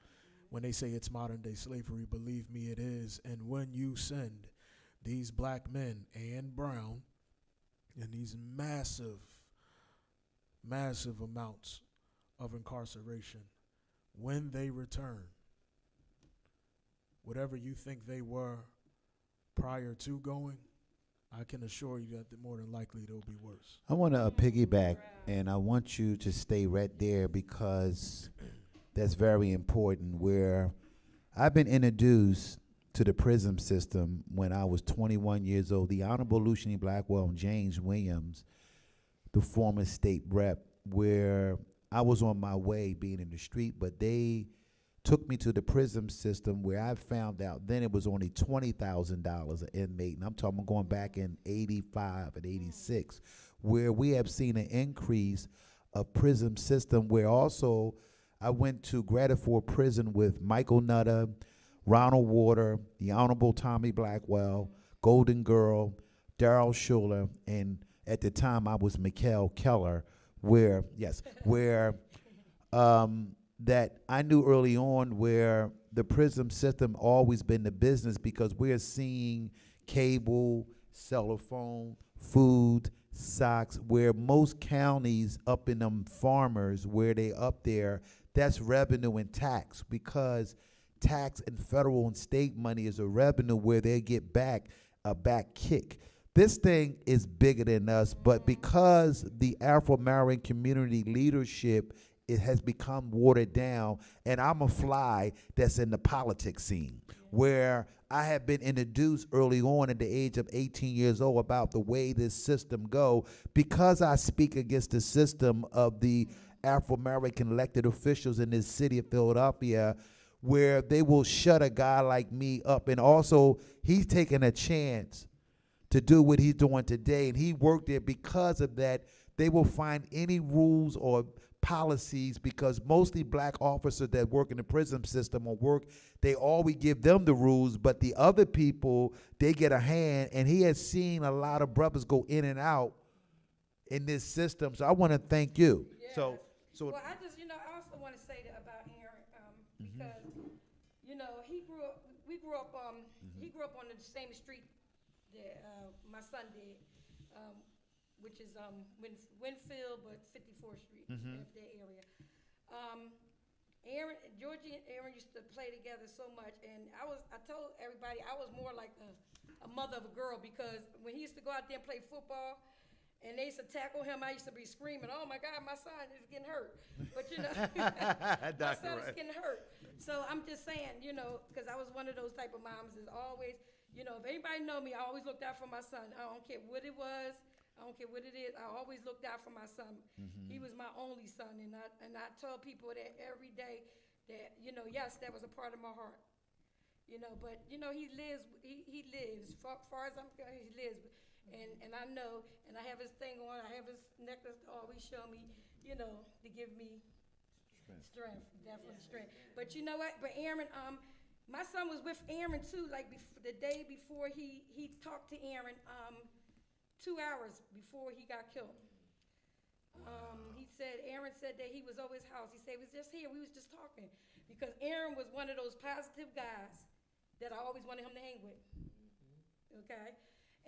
When they say it's modern day slavery, believe me, it is. And when you send these black men and brown in these massive amounts of incarceration, when they return, whatever you think they were prior to going, I can assure you that more than likely they'll be worse. I want to piggyback, and I want you to stay right there because that's very important. Where I've been introduced to the prison system when I was 21 years old. The Honorable Lucian Blackwell and James Williams, the former state rep, where I was on my way being in the street, but they took me to the prison system where I found out then it was only $20,000 an inmate, and I'm talking going back in 85 and 86, where we have seen an increase of prison system where also I went to Grateford Prison with Michael Nutter, Ronald Warder, the Honorable Tommy Blackwell, Golden Girl, Darrell Schuler, and at the time I was Mikhail Keller, where that I knew early on where the prison system always been the business, because we're seeing cable, cell phone, food, socks, where most counties up in them farmers, where they up there, that's revenue and tax, because tax and federal and state money is a revenue where they get back a back kick. This thing is bigger than us, but because the Afro-American community leadership, it has become watered down, and I'm a fly that's in the politics scene, where I have been introduced early on at the age of 18 years old about the way this system go, because I speak against the system of the Afro-American elected officials in this city of Philadelphia, where they will shut a guy like me up. And also, he's taking a chance to do what he's doing today, and he worked there. Because of that, they will find any rules or policies, because mostly black officers that work in the prison system or work, they always give them the rules, but the other people, they get a hand. And he has seen a lot of brothers go in and out in this system. So I want to thank you. Yes. So Well, I just, I also want to say that about Aaron, because, we grew up, he grew up on the same street that my son did, which is Winfield, but 54th Street, that area. Georgie and Aaron used to play together so much, and I told everybody I was more like a mother of a girl, because when he used to go out there and play football, and they used to tackle him, I used to be screaming, "Oh my God, my son is getting hurt!" But my son is getting hurt. So I'm just saying, because I was one of those type of moms is always, if anybody know me, I always looked out for my son. I don't care what it was. I don't care what it is. I always looked out for my son. He was my only son, and I tell people that every day that yes, that was a part of my heart. But he lives. He lives. Far as I'm concerned, he lives. And I know, and I have his thing on. I have his necklace to always show me, to give me strength, definitely strength. But you know what? But Aaron, my son was with Aaron too. Like the day before, he talked to Aaron. 2 hours before he got killed. Aaron said that he was over his house. He said he was just here. We was just talking, because Aaron was one of those positive guys that I always wanted him to hang with. Okay.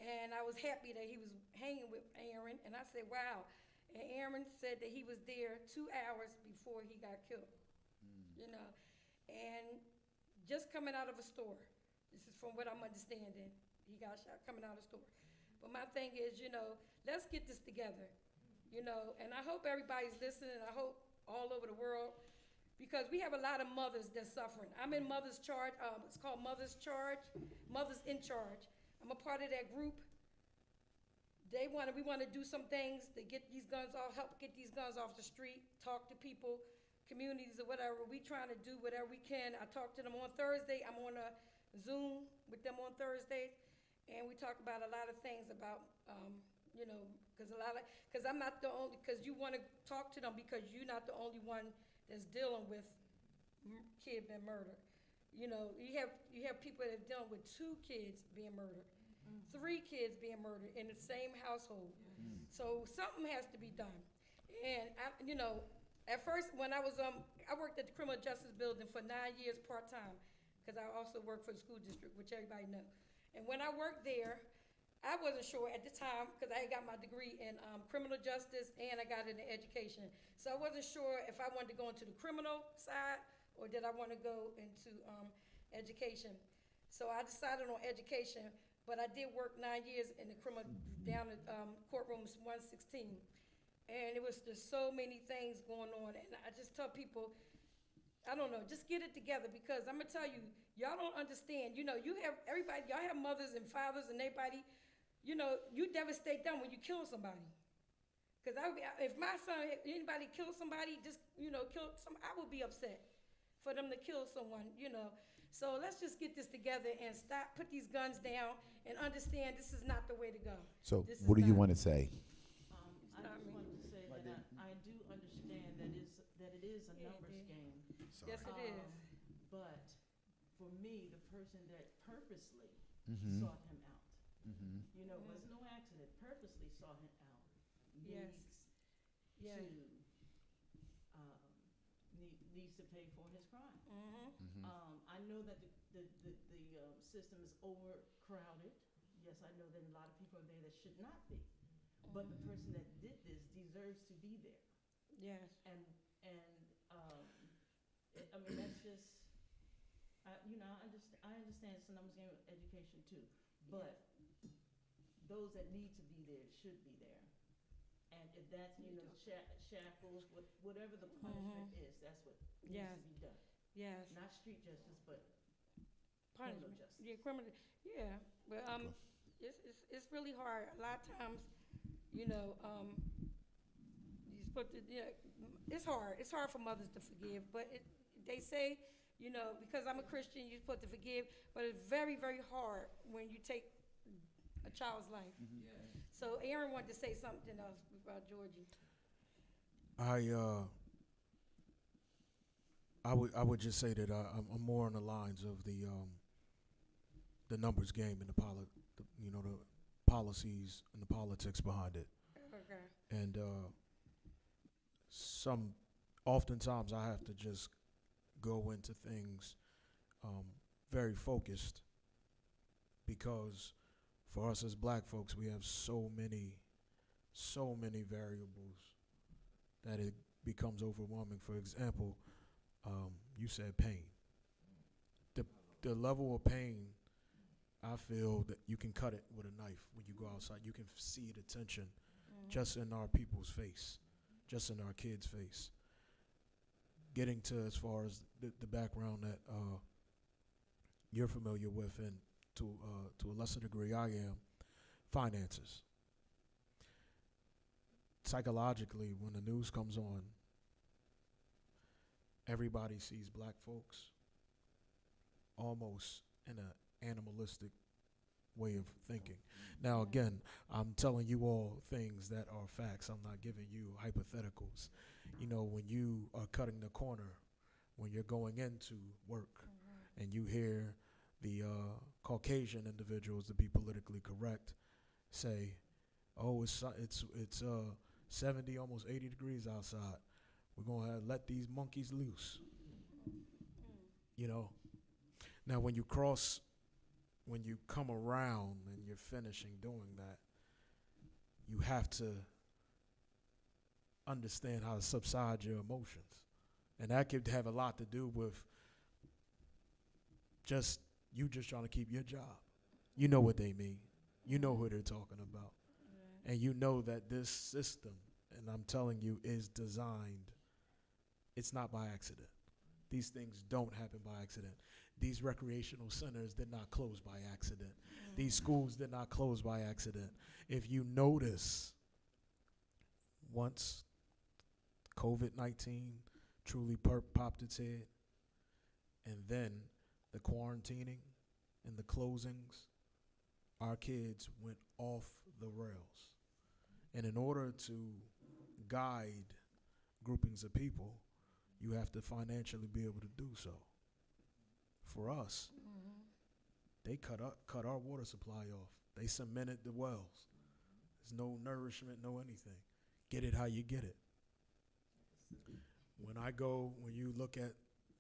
And I was happy that he was hanging with Aaron, and I said, wow. And Aaron said that he was there 2 hours before he got killed, and just coming out of a store. This is from what I'm understanding. He got shot coming out of the store. But my thing is, let's get this together, and I hope everybody's listening. I hope all over the world, because we have a lot of mothers that's suffering. I'm in Mother's Charge. It's called Mother's Charge, Mothers in Charge. I'm a part of that group. We want to do some things to get these guns off, help get these guns off the street, talk to people, communities or whatever. We trying to do whatever we can. I talk to them on Thursday. I'm on a Zoom with them on Thursday, and we talk about a lot of things about, because I'm not the only, because you want to talk to them because you're not the only one that's dealing with kid being murdered. You have people that are dealing with 2 kids being murdered, 3 kids being murdered in the same household. So something has to be done. And at first when I worked at the Criminal Justice Building for 9 years part-time, because I also worked for the school district, which everybody know. And when I worked there, I wasn't sure at the time, because I got my degree in criminal justice and I got it in education. So I wasn't sure if I wanted to go into the criminal side or did I want to go into education. So I decided on education, but I did work 9 years in the criminal, down at courtrooms 116. And it was just so many things going on. And I just tell people, I don't know, just get it together, because I'm gonna tell you, y'all don't understand. You have everybody, y'all have mothers and fathers and everybody, you devastate them when you kill somebody. Because if my son, anybody kill somebody, just, kill some, I would be upset. for them to kill someone, you know. So let's just get this together and stop, put these guns down and understand this is not the way to go. So This is what do you not- want to say? I just wanted to say that I do understand that it is a numbers game. Yes, it is. But for me, the person that purposely Mhm. sought him out, Mm-hmm. you know, it was no accident, purposely sought him out, Yes. needs Yeah. to, needs to pay for his crime. Mm-hmm. I know that the system is overcrowded. Yes, I know that a lot of people are there that should not be. But the person that did this deserves to be there. Yes. I mean, that's just, you know, I understand it's a numbers game of education too. But those that need to be there should be there. And if that's, you know, shackles, whatever the punishment is, that's what needs Yes. to be done. Yes. Not street justice, but criminal Punishment. justice. Yeah, criminal. Yeah, but it's really hard. A lot of times, you know, you put the, yeah, it's hard. It's hard for mothers to forgive, but they say, you know, because I'm a Christian, you're supposed to forgive, but it's very, very hard when you take a child's life. So Aaron wanted to say something else about Georgie. I would just say that I'm more on the lines of the numbers game and the policies and the politics behind it. Okay. And oftentimes I have to just go into things very focused, because for us as black folks, we have so many variables that it becomes overwhelming. For example, you said pain. The level of pain, I feel that you can cut it with a knife when you go outside. You can see the tension just in our people's face, just in our kids' face. Getting to as far as the background that you're familiar with, and to a lesser degree I am, finances. Psychologically, when the news comes on, everybody sees black folks almost in an animalistic way of thinking. Now, again, I'm telling you all things that are facts. I'm not giving you hypotheticals. You know, when you are cutting the corner, when you're going into work, and you hear the Caucasian individuals, to be politically correct, say, "Oh, it's 70, almost 80 degrees outside. We're gonna let these monkeys loose." You know. Now, when you come around and you're finishing doing that, you have to understand how to subside your emotions. And that could have a lot to do with just trying to keep your job. You know what they mean. You know who they're talking about. And you know that this system, and I'm telling you, is designed, it's not by accident. These things don't happen by accident. These recreational centers did not close by accident. These schools did not close by accident. If you notice, once COVID-19 truly popped its head, and then the quarantining and the closings, our kids went off the rails. And in order to guide groupings of people, you have to financially be able to do so. For us, they cut our water supply off. They cemented the wells. There's no nourishment, no anything. Get it how you get it. When you look at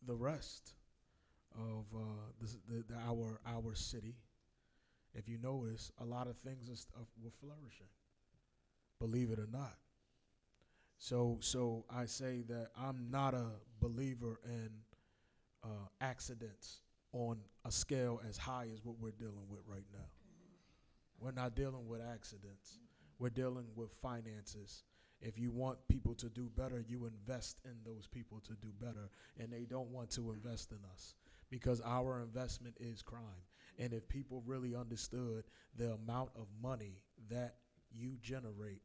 the rest of our city, if you notice, a lot of things were flourishing, believe it or not. So I say that I'm not a believer in accidents on a scale as high as what we're dealing with right now. We're not dealing with accidents. We're dealing with finances. If you want people to do better, you invest in those people to do better, and they don't want to invest in us because our investment is crime. And if people really understood the amount of money that you generate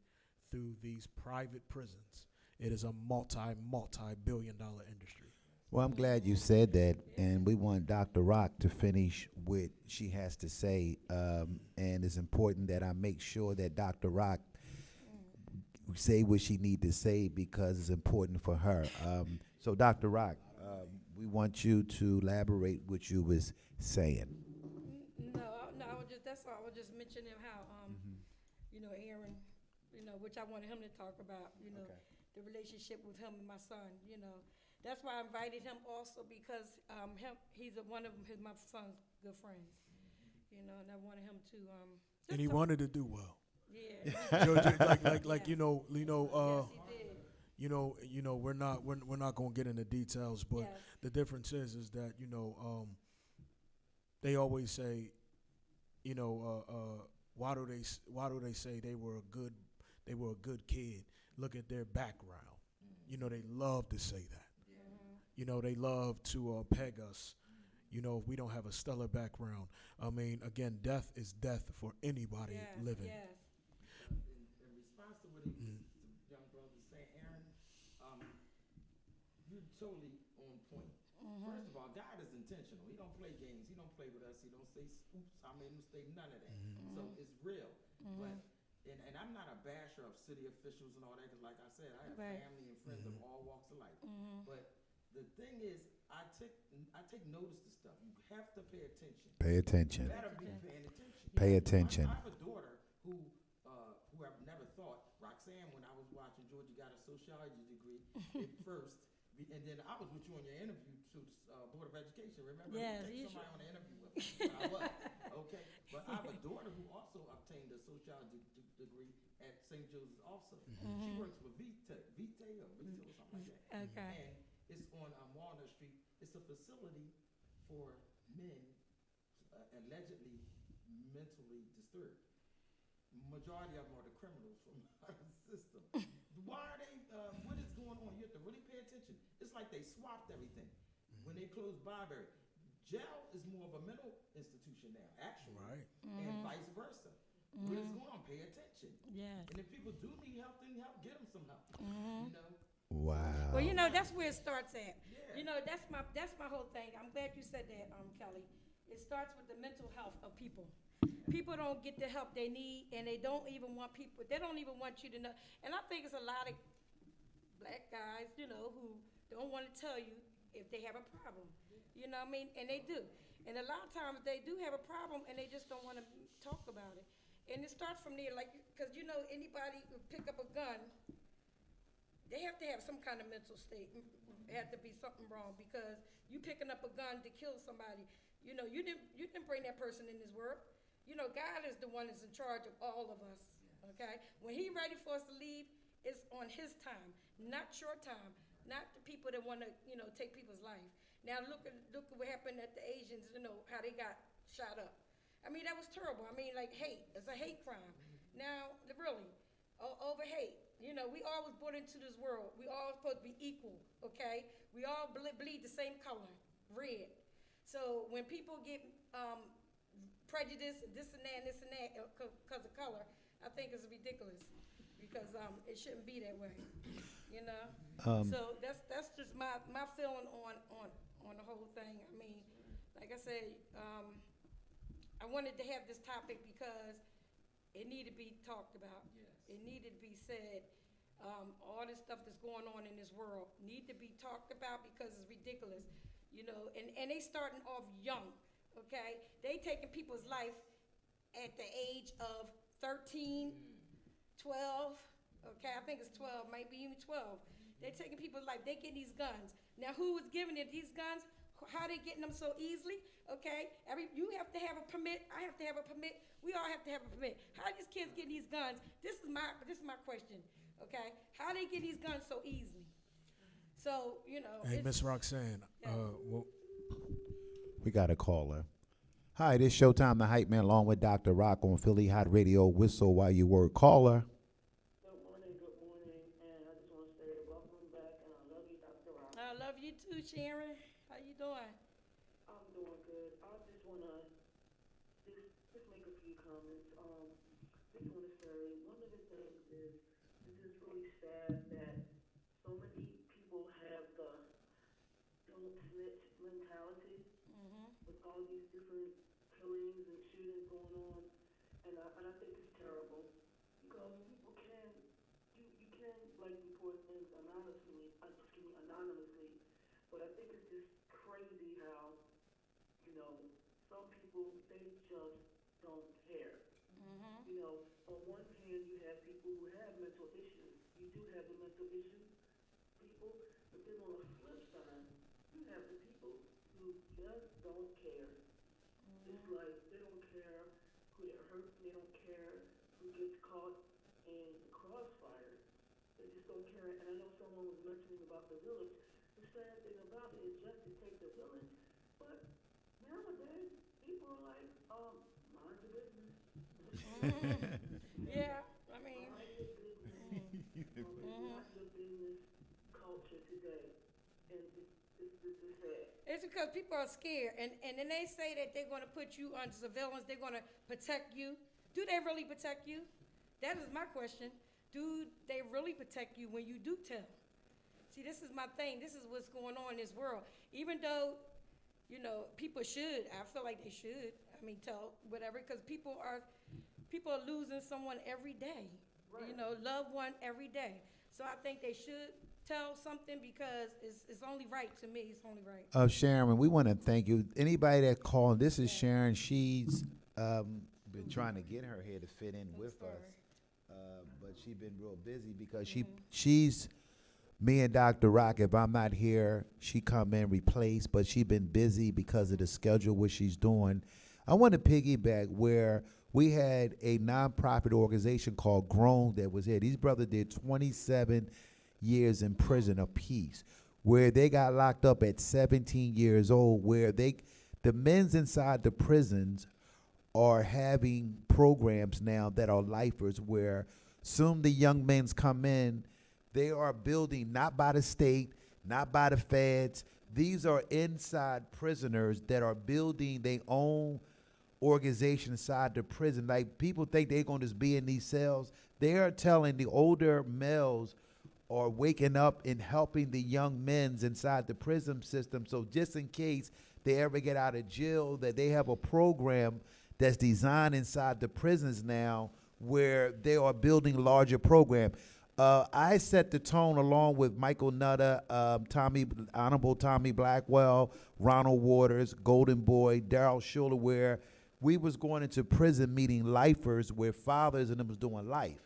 through these private prisons, it is a multi-billion-dollar industry. Well, I'm glad you said that, and we want Dr. Rock to finish what she has to say. And it's important that I make sure that Dr. Rock say what she need to say because it's important for her. So, Dr. Rock, we want you to elaborate what you was saying. No, I was just, that's all, I was just mentioning how, you know, Aaron, you know, which I wanted him to talk about, you know, the relationship with him and my son, you know. That's why I invited him also because, he's one of my son's good friends, you know, and I wanted him to, And he wanted to do well. yeah. Like Yes. you Yes, know, he did. we're not gonna get into details, but Yes. the difference is that they always say, why do they say they were a good kid? Look at their background. They love to say that. They love to peg us. If we don't have a stellar background. I mean, again, death is death for anybody Yes, living. yes. In response to what he was, the young brother was saying, Aaron, you're totally on point. First of all, God is intentional. He don't play games. He don't play with us. He don't say oops, I made a mistake, none of that. So it's real. But and I'm not a basher of city officials and all that, because like I said, I have Right. family and friends of all walks of life. But the thing is, I take notice to stuff. You have to pay attention. Pay attention. You better be paying attention. Pay attention. I have a daughter who I've never thought, Roxanne, when I was watching Georgia got a sociology degree at first, and then I was with you on your interview to Board of Education. Remember? Yes, You you took somebody on an interview with me. I was. Okay. But I have a daughter who also obtained a sociology degree at St. Joseph's also. She works for Vitae or something like that. Okay. And it's on Walnut Street. It's a facility for men allegedly mentally disturbed. Majority of them are the criminals from our system. Why are they? What is going on? You have to really pay attention. It's like they swapped everything when they closed Barberry. Jail is more of a mental institution now, actually, Right. and vice versa. What is going on? Pay attention. Yes. And if people do need help, then help. Get them some help. Wow. Well, you know, that's where it starts at. Yeah. You know, that's my whole thing. I'm glad you said that, Kelly. It starts with the mental health of people. People don't get the help they need, and they don't even want they don't even want you to know. And I think it's a lot of black guys, you know, who don't want to tell you if they have a problem. You know what I mean? And they do. And a lot of times they do have a problem, and they just don't want to talk about it. And it starts from there, like, because, you know, anybody who pick up a gun, they have to have some kind of mental state. It has to be something wrong, because you picking up a gun to kill somebody, you know, you didn't bring that person in this world. You know, God is the one that's in charge of all of us, okay? When he ready for us to leave, it's on his time, not your time, not the people that want to, you know, take people's life. Now look at what happened at the Asians, you know, how they got shot up. I mean, that was terrible. I mean, like, hate, it's a hate crime. Now, really, over hate. You know, we all was born into this world. We all supposed to be equal, okay? We all bleed the same color, red. So when people get prejudice, this and that, because of color, I think it's ridiculous, because it shouldn't be that way, you know? So that's just my feeling on the whole thing. I mean, like I said, I wanted to have this topic because it needed to be talked about. Yes. It needed to be said. All this stuff that's going on in this world need to be talked about, because it's ridiculous, you know. And they starting off young, okay? They taking people's life at the age of 13, 12, okay? I think it's 12, might be even 12. They're taking people's life. They getting these guns. Now, who is giving it these guns? How they getting them so easily? Okay, you have to have a permit. I have to have a permit. We all have to have a permit. How these kids get these guns? This is my question. Okay, how they get these guns so easily? So you know. Hey, Miss Roxanne. Yeah. We got a caller. Hi, this Showtime, the Hype Man, along with Dr. Rock on Philly Hot Radio. Whistle while you work. Caller. Good morning, and I just want to say welcome back, and I love you, Dr. Rock. I love you too, Sharon. How you doing? I'm doing good. I just want to just make a few comments. Just want to say one of the things is it's just really sad that so many people don't all these different killings and shootings going on, and I think it's terrible because people can you can like report things anonymously, but I think it's just crazy how some people they just don't care. On one hand you have people who have mental issues. You do have the mental issues people, but then on the flip side, you have the people who just don't care. It's like they don't care who they're hurting, they don't care who gets caught in the crossfire. They just don't care. And I know someone was mentioning about the village. The sad thing about it is just to take the village, but nowadays people are like, mind your business. Yeah, I mean, Mind your business. Mind your business culture today. And it's sad. it's because people are scared, and then they say that they're going to put you under surveillance. They're going to protect you. Do they really protect you? That is my question. Do they really protect you when you do tell? See, this is my thing. This is what's going on in this world. Even though, people should. I feel like they should. I mean, tell whatever, because people are losing someone every day. Right. Loved one every day. So I think they should tell something because it's only right to me. It's only right. Sharon, we want to thank you. Anybody that called, this is Sharon. She's been trying to get her here to fit in with us, but she's been real busy because she's me and Dr. Rock. If I'm not here, she come in replace, but she's been busy because of the schedule what she's doing. I want to piggyback where we had a nonprofit organization called Grown that was here. These brothers did 27 years in prison apiece, where they got locked up at 17 years old, where the men's inside the prisons are having programs now that are lifers, where soon the young men's come in. They are building, not by the state, not by the feds. These are inside prisoners that are building their own organization inside the prison. Like, people think they're going to just be in these cells. They are telling the older males are waking up and helping the young men's inside the prison system. So just in case they ever get out of jail, that they have a program that's designed inside the prisons now where they are building larger program. I set the tone along with Michael Nutter, Honorable Tommy Blackwell, Ronald Waters, Golden Boy, Daryl Schuler, where we was going into prison meeting lifers where fathers and them was doing life.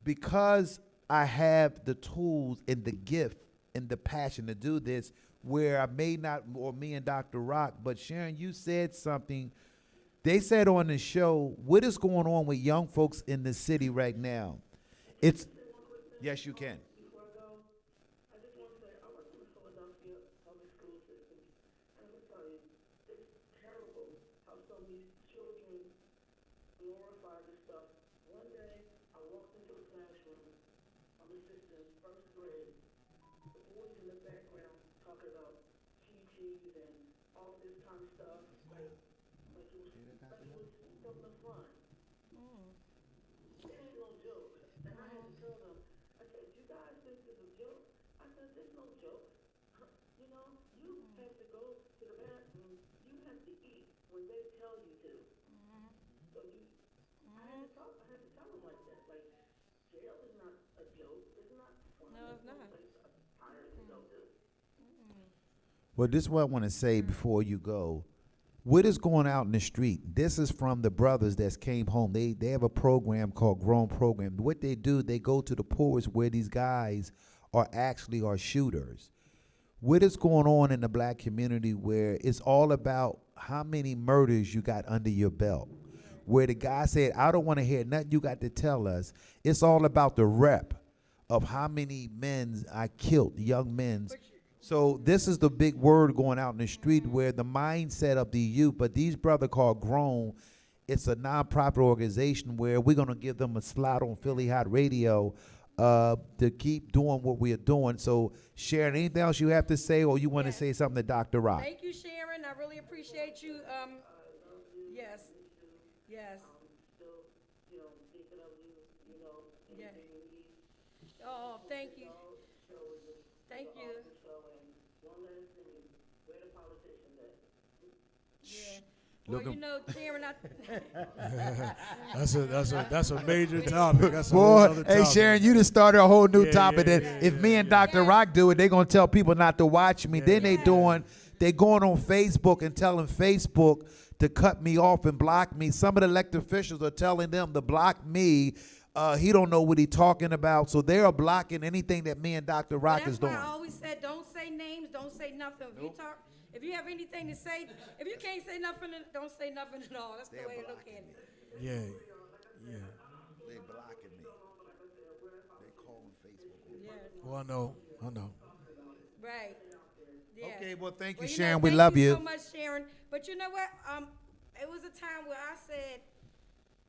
Because I have the tools and the gift and the passion to do this, where I may not, or me and Dr. Rock, but Sharon, you said something. They said on the show, what is going on with young folks in the city right now? Yes, you can. Before I go, I just want to say I work in the Philadelphia public school system, and I'm tell you, it's terrible how some of these children glorify this stuff. One day, I walked into a classroom. I'm assistant, first grade. The boys in the background talking about chi-chis and all this kind of stuff, like it was something fun. It ain't no joke. And I had to tell them, I said, you guys think this is a joke? I said, there's no joke. You have to go to the bathroom. You have to eat when they tell you to. So I had to tell them like that. Like, jail is not a joke. It's not fun. No, it's not. Tired to go to. Well, this is what I want to say before you go. What is going out in the street? This is from the brothers that came home. They have a program called Grown Program. What they do, they go to the poorest where these guys are shooters. What is going on in the black community where it's all about how many murders you got under your belt? Where the guy said, I don't want to hear nothing you got to tell us. It's all about the rep of how many men I killed, young men. So this is the big word going out in the street where the mindset of the youth, but these brothers called Grown, it's a nonprofit organization where we're going to give them a slot on Philly Hot Radio to keep doing what we are doing. So Sharon, anything else you have to say, or you want to say something to Dr. Rock? Thank you, Sharon. I really appreciate you. Yes. Yes. Still, thinking of you, Yeah. anything you need. Oh, thank you. Thank you. Well, Look you know, Sharon, That's a major topic. That's a whole Boy, other hey topic. Sharon, you just started a whole new Yeah, topic. yeah, That yeah, if yeah, me and yeah. Dr. Rock do it, they're gonna tell people not to watch me. Then they going on Facebook and telling Facebook to cut me off and block me. Some of the elected officials are telling them to block me. He don't know what he talking about, so they are blocking anything that me and Dr. Rock that's is why doing. I always said, don't say names, don't say nothing. If you have anything to say, if you can't say nothing, don't say nothing at all. That's the way to look at it. Yeah. They blocking me. They calling Facebook. Yeah, Well, I know. right. Yeah. Okay, well, thank you, Well, Sharon. know, We thank love you. so much, Sharon. But you know what? It was a time where I said,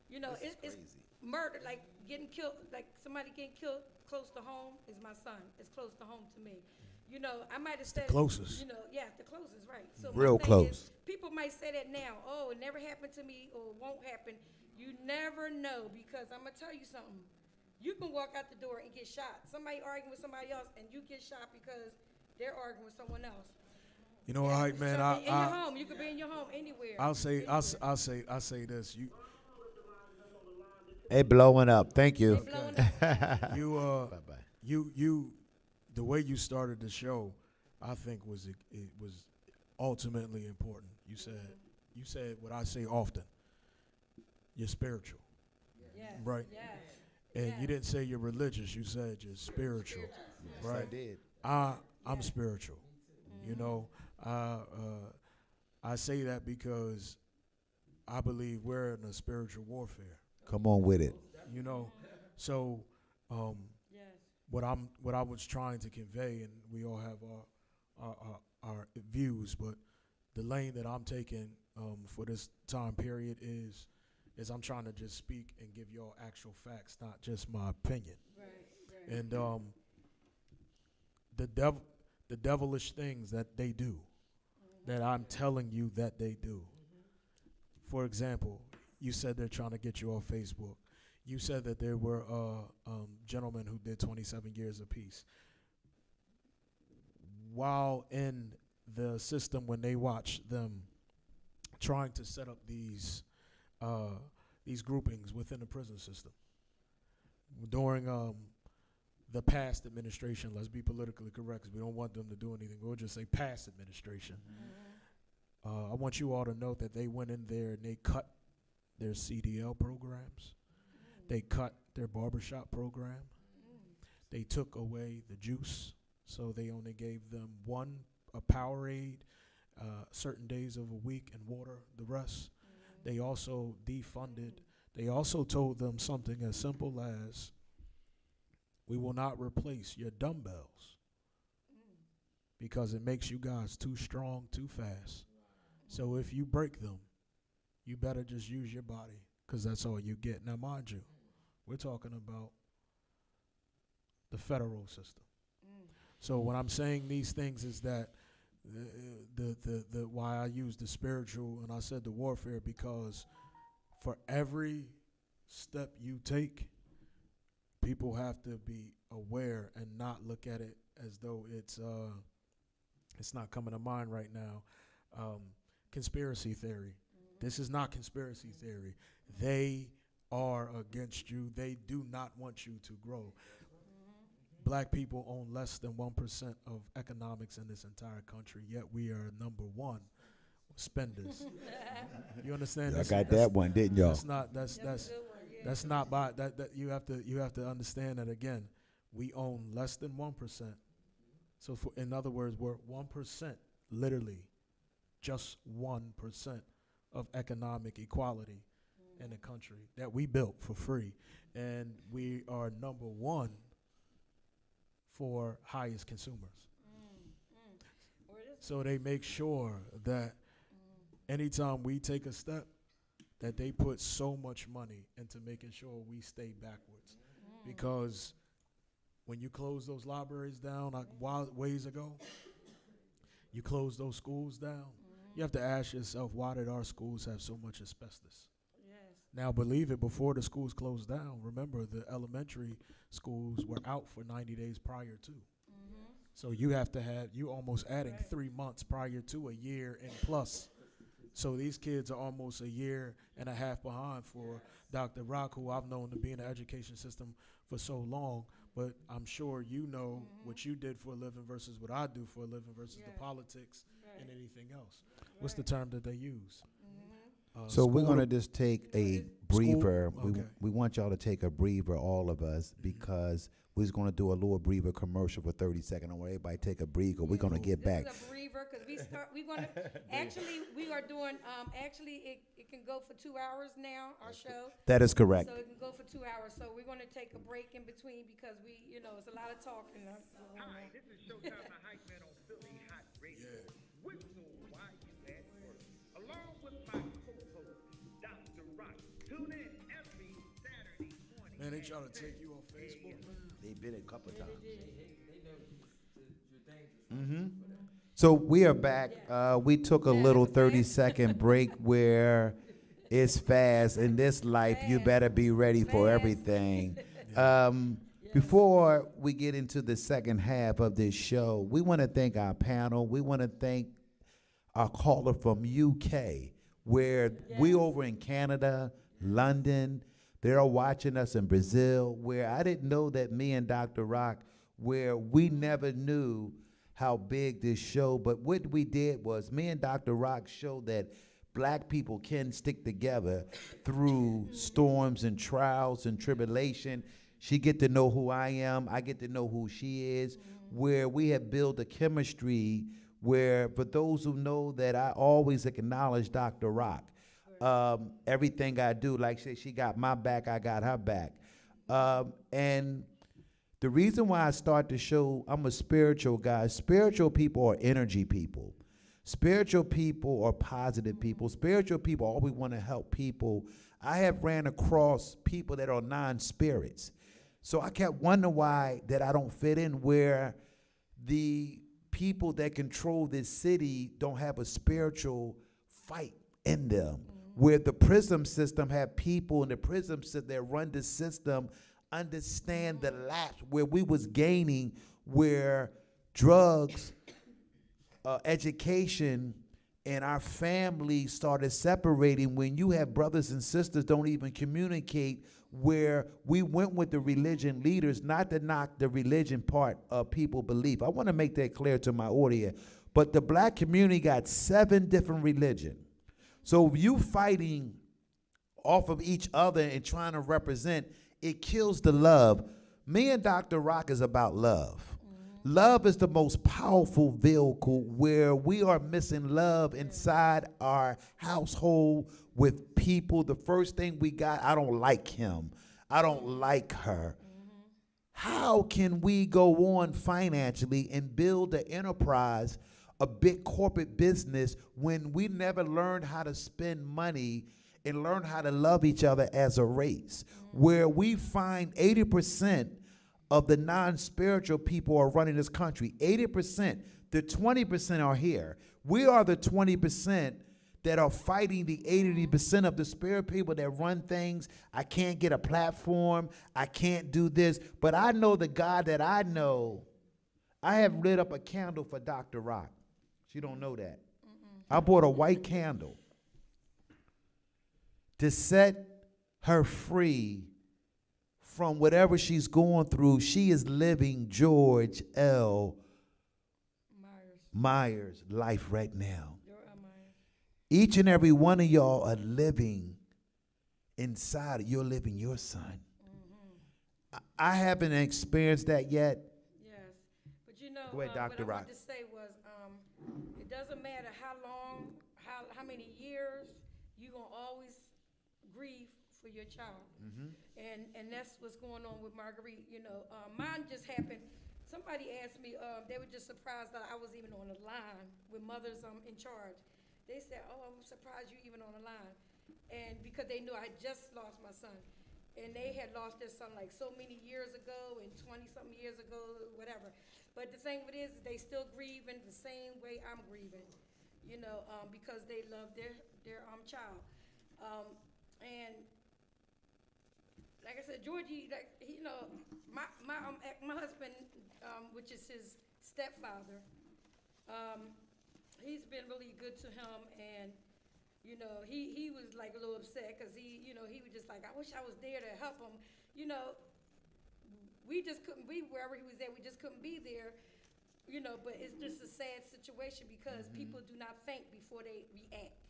you know, it's murder, like getting killed, like somebody getting killed close to home is my son. It's close to home to me. You know, I might have said closest. You know, yeah, the closest, right? So Real my thing close. is, people might say that now. Oh, it never happened to me, or it won't happen. You never know, because I'm gonna tell you something. You can walk out the door and get shot. Somebody arguing with somebody else, and you get shot because they're arguing with someone else. You know, all right, man. in your home, you could be in your home anywhere. I'll say this. Hey, blowing up. Thank you. They blowing up. You, the way you started the show, I think it was ultimately important. You said what I say often. You're spiritual, Yes, right? yes. And you didn't say you're religious. You said you're spiritual, right? I did. I'm spiritual. You know, I say that because I believe we're in a spiritual warfare. Come on with it. You know, so Yes. what I was trying to convey, and we all have our views, but the lane that I'm taking for this time period is I'm trying to just speak and give y'all actual facts, not just my opinion. Right. And the devilish things that they do, that I'm telling you that they do. For example, you said they're trying to get you off Facebook. You said that there were gentlemen who did 27 years apiece. While in the system, when they watched them trying to set up these groupings within the prison system, during the past administration, let's be politically correct, because we don't want them to do anything. We'll just say past administration. I want you all to note that they went in there and they cut their CDL programs. They cut their barbershop program. They took away the juice, so they only gave them a Powerade, certain days of a week, and water the rest. They also defunded. They also told them something as simple as, we will not replace your dumbbells because it makes you guys too strong, too fast. So if you break them, you better just use your body, because that's all you get. Now, mind you, we're talking about the federal system. So when I'm saying these things is that the why I use the spiritual and I said the warfare, because for every step you take, people have to be aware and not look at it as though it's not coming to mind right now. Conspiracy theory. This is not conspiracy theory. They are against you. They do not want you to grow. Black people own less than 1% of economics in this entire country, yet we are number one spenders. You understand? I got that one, didn't y'all? That's not by that you have to understand that again. We own less than 1%. So in other words, we're 1%, literally, just 1% of economic equality in the country that we built for free, and we are number one for highest consumers. So they make sure that anytime we take a step, that they put so much money into making sure we stay backwards. Because when you close those libraries down ways ago, you close those schools down, you have to ask yourself, why did our schools have so much asbestos? Now, believe it, before the schools closed down, remember the elementary schools were out for 90 days prior to. So you have to have, you almost adding 3 months prior to a year and plus. So these kids are almost a year and a half behind for Dr. Rock, who I've known to be in the education system for so long. But I'm sure you know what you did for a living versus what I do for a living versus the politics and anything else. What's the term that they use? So we're School going to to- just take a breather. Okay. We want y'all to take a breather, all of us, because we're just going to do a little breather commercial for 30 seconds. I want everybody to take a breather. We're going to get back. This is a breather because we're going to, actually, we are doing, actually, it can go for 2 hours now, our show. That is correct. So it can go for 2 hours. So we're going to take a break in between because it's a lot of talking. Hi, this is Showtime the Hype Man on Philly Hot Radio. Whistle while you at work. Along with my co-host, Dr. Rock. Tune in every Saturday morning. Man, they try to take you off Facebook, man. They've been a couple of times. They know you're dangerous. So we are back. We took a little 30-second break where it's fast. In this life, you better be ready for everything. Before we get into the second half of this show, we want to thank our panel. We want to thank our caller from UK, where we over in Canada, London. They're watching us in Brazil, where I didn't know that me and Dr. Rock, where we never knew how big this show, but what we did was me and Dr. Rock showed that black people can stick together through storms and trials and tribulation. She get to know who I am, I get to know who she is, where we have built a chemistry where, for those who know that I always acknowledge Dr. Rock. Everything I do, like she got my back, I got her back. And the reason why I start the show, I'm a spiritual guy. Spiritual people are energy people. Spiritual people are positive people. Spiritual people always want to help people. I have ran across people that are non-spirits. So I kept wondering why that I don't fit in, where the people that control this city don't have a spiritual fight in them. Where the prison system have people in the prison system that run the system understand the lapse where we was gaining, where drugs, education, and our family started separating when you have brothers and sisters don't even communicate, where we went with the religion leaders, not to knock the religion part of people belief. I want to make that clear to my audience. But the black community got 7 different religions. So if you fighting off of each other and trying to represent, it kills the love. Me and Dr. Rock is about love. Love is the most powerful vehicle, where we are missing love inside our household with people. The first thing we got, I don't like him. I don't like her. How can we go on financially and build an enterprise, a big corporate business, when we never learned how to spend money and learn how to love each other as a race? Where we find 80% of the non-spiritual people are running this country. 80%. The 20% are here. We are the 20% that are fighting the 80% of the spirit people that run things. I can't get a platform. I can't do this. But I know the God that I know. I have lit up a candle for Dr. Rock. She don't know that. I bought a white candle to set her free from whatever she's going through. She is living George L. Myers' life right now. Each and every one of y'all are living inside. You're living your son. I haven't experienced that yet. Yes, but Go ahead, Dr. what I Rock. wanted to say was, it doesn't matter how long, how many years, you're gonna always grieve for your child. And that's what's going on with Marguerite. Mine just happened. Somebody asked me, they were just surprised that I was even on the line with mothers in charge. They said, "Oh, I'm surprised you even on the line," and because they knew I just lost my son, and they had lost their son like so many years ago, and 20-something years ago, whatever. But the thing of it is, they still grieving the same way I'm grieving, because they love their child, and. Like I said, Georgie, my husband, which is his stepfather, he's been really good to him, and you know, he was like a little upset because he was just like, I wish I was there to help him. You know, we just couldn't be wherever he was at. We just couldn't be there. You know, but it's just a sad situation because people do not think before they react.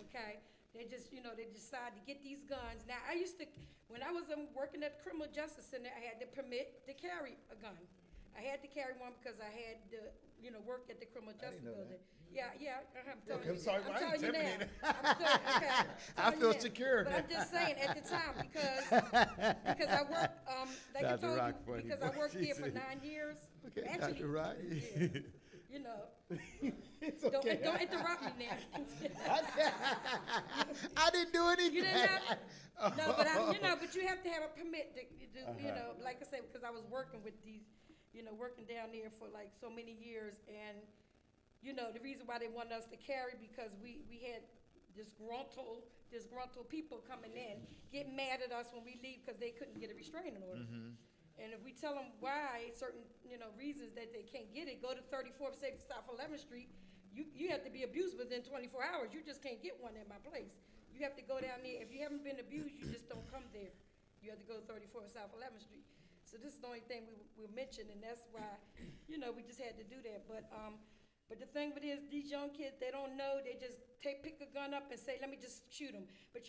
Okay? They just, they decide to get these guns. Now, when I was working at the Criminal Justice Center, I had the permit to carry a gun. I had to carry one because I had to, work at the Criminal Justice Building. Yeah, I'm telling you. I'm sorry, I'm why telling you now. intimidated? Okay, I telling feel you now. secure But now. I'm just saying, at the time, because I worked, like I Dr. told Rock, you, funny because I boy. worked there for Jesus. 9 years. Okay, Actually, Dr. Rock. yeah, It's don't, okay. don't interrupt me now. I didn't do anything. You didn't have, no, but but you have to have a permit to like I said, because I was working with these, working down there for like so many years, and the reason why they wanted us to carry because we had disgruntled people coming in, get mad at us when we leave because they couldn't get a restraining order. And if we tell them why certain, reasons that they can't get it, go to 34th, say South 11th Street, you have to be abused within 24 hours. You just can't get one at my place. You have to go down there. If you haven't been abused, you just don't come there. You have to go to 34th South 11th Street. So this is the only thing we mentioned, and that's why, we just had to do that. But the thing with it is, these young kids, they don't know. They just pick a gun up and say, let me just shoot them. But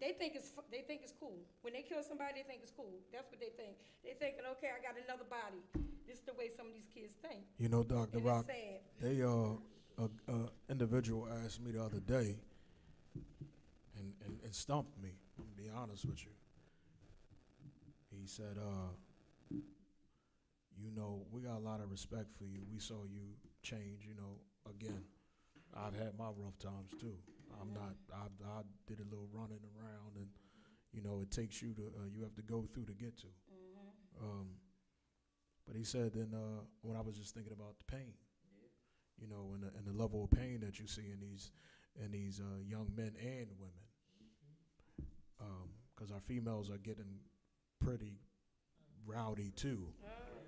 they think it's cool. When they kill somebody, they think it's cool. That's what they think. They thinking, okay, I got another body. This is the way some of these kids think. Dr. And Rock, it's sad. they individual asked me the other day and stumped me. I'm gonna be honest with you. He said, we got a lot of respect for you. We saw you change. Again, I've had my rough times too. I did a little running around, and it takes you to you have to go through to get to. But he said then when I was just thinking about the pain, and the level of pain that you see in these young men and women, because our females are getting pretty rowdy too.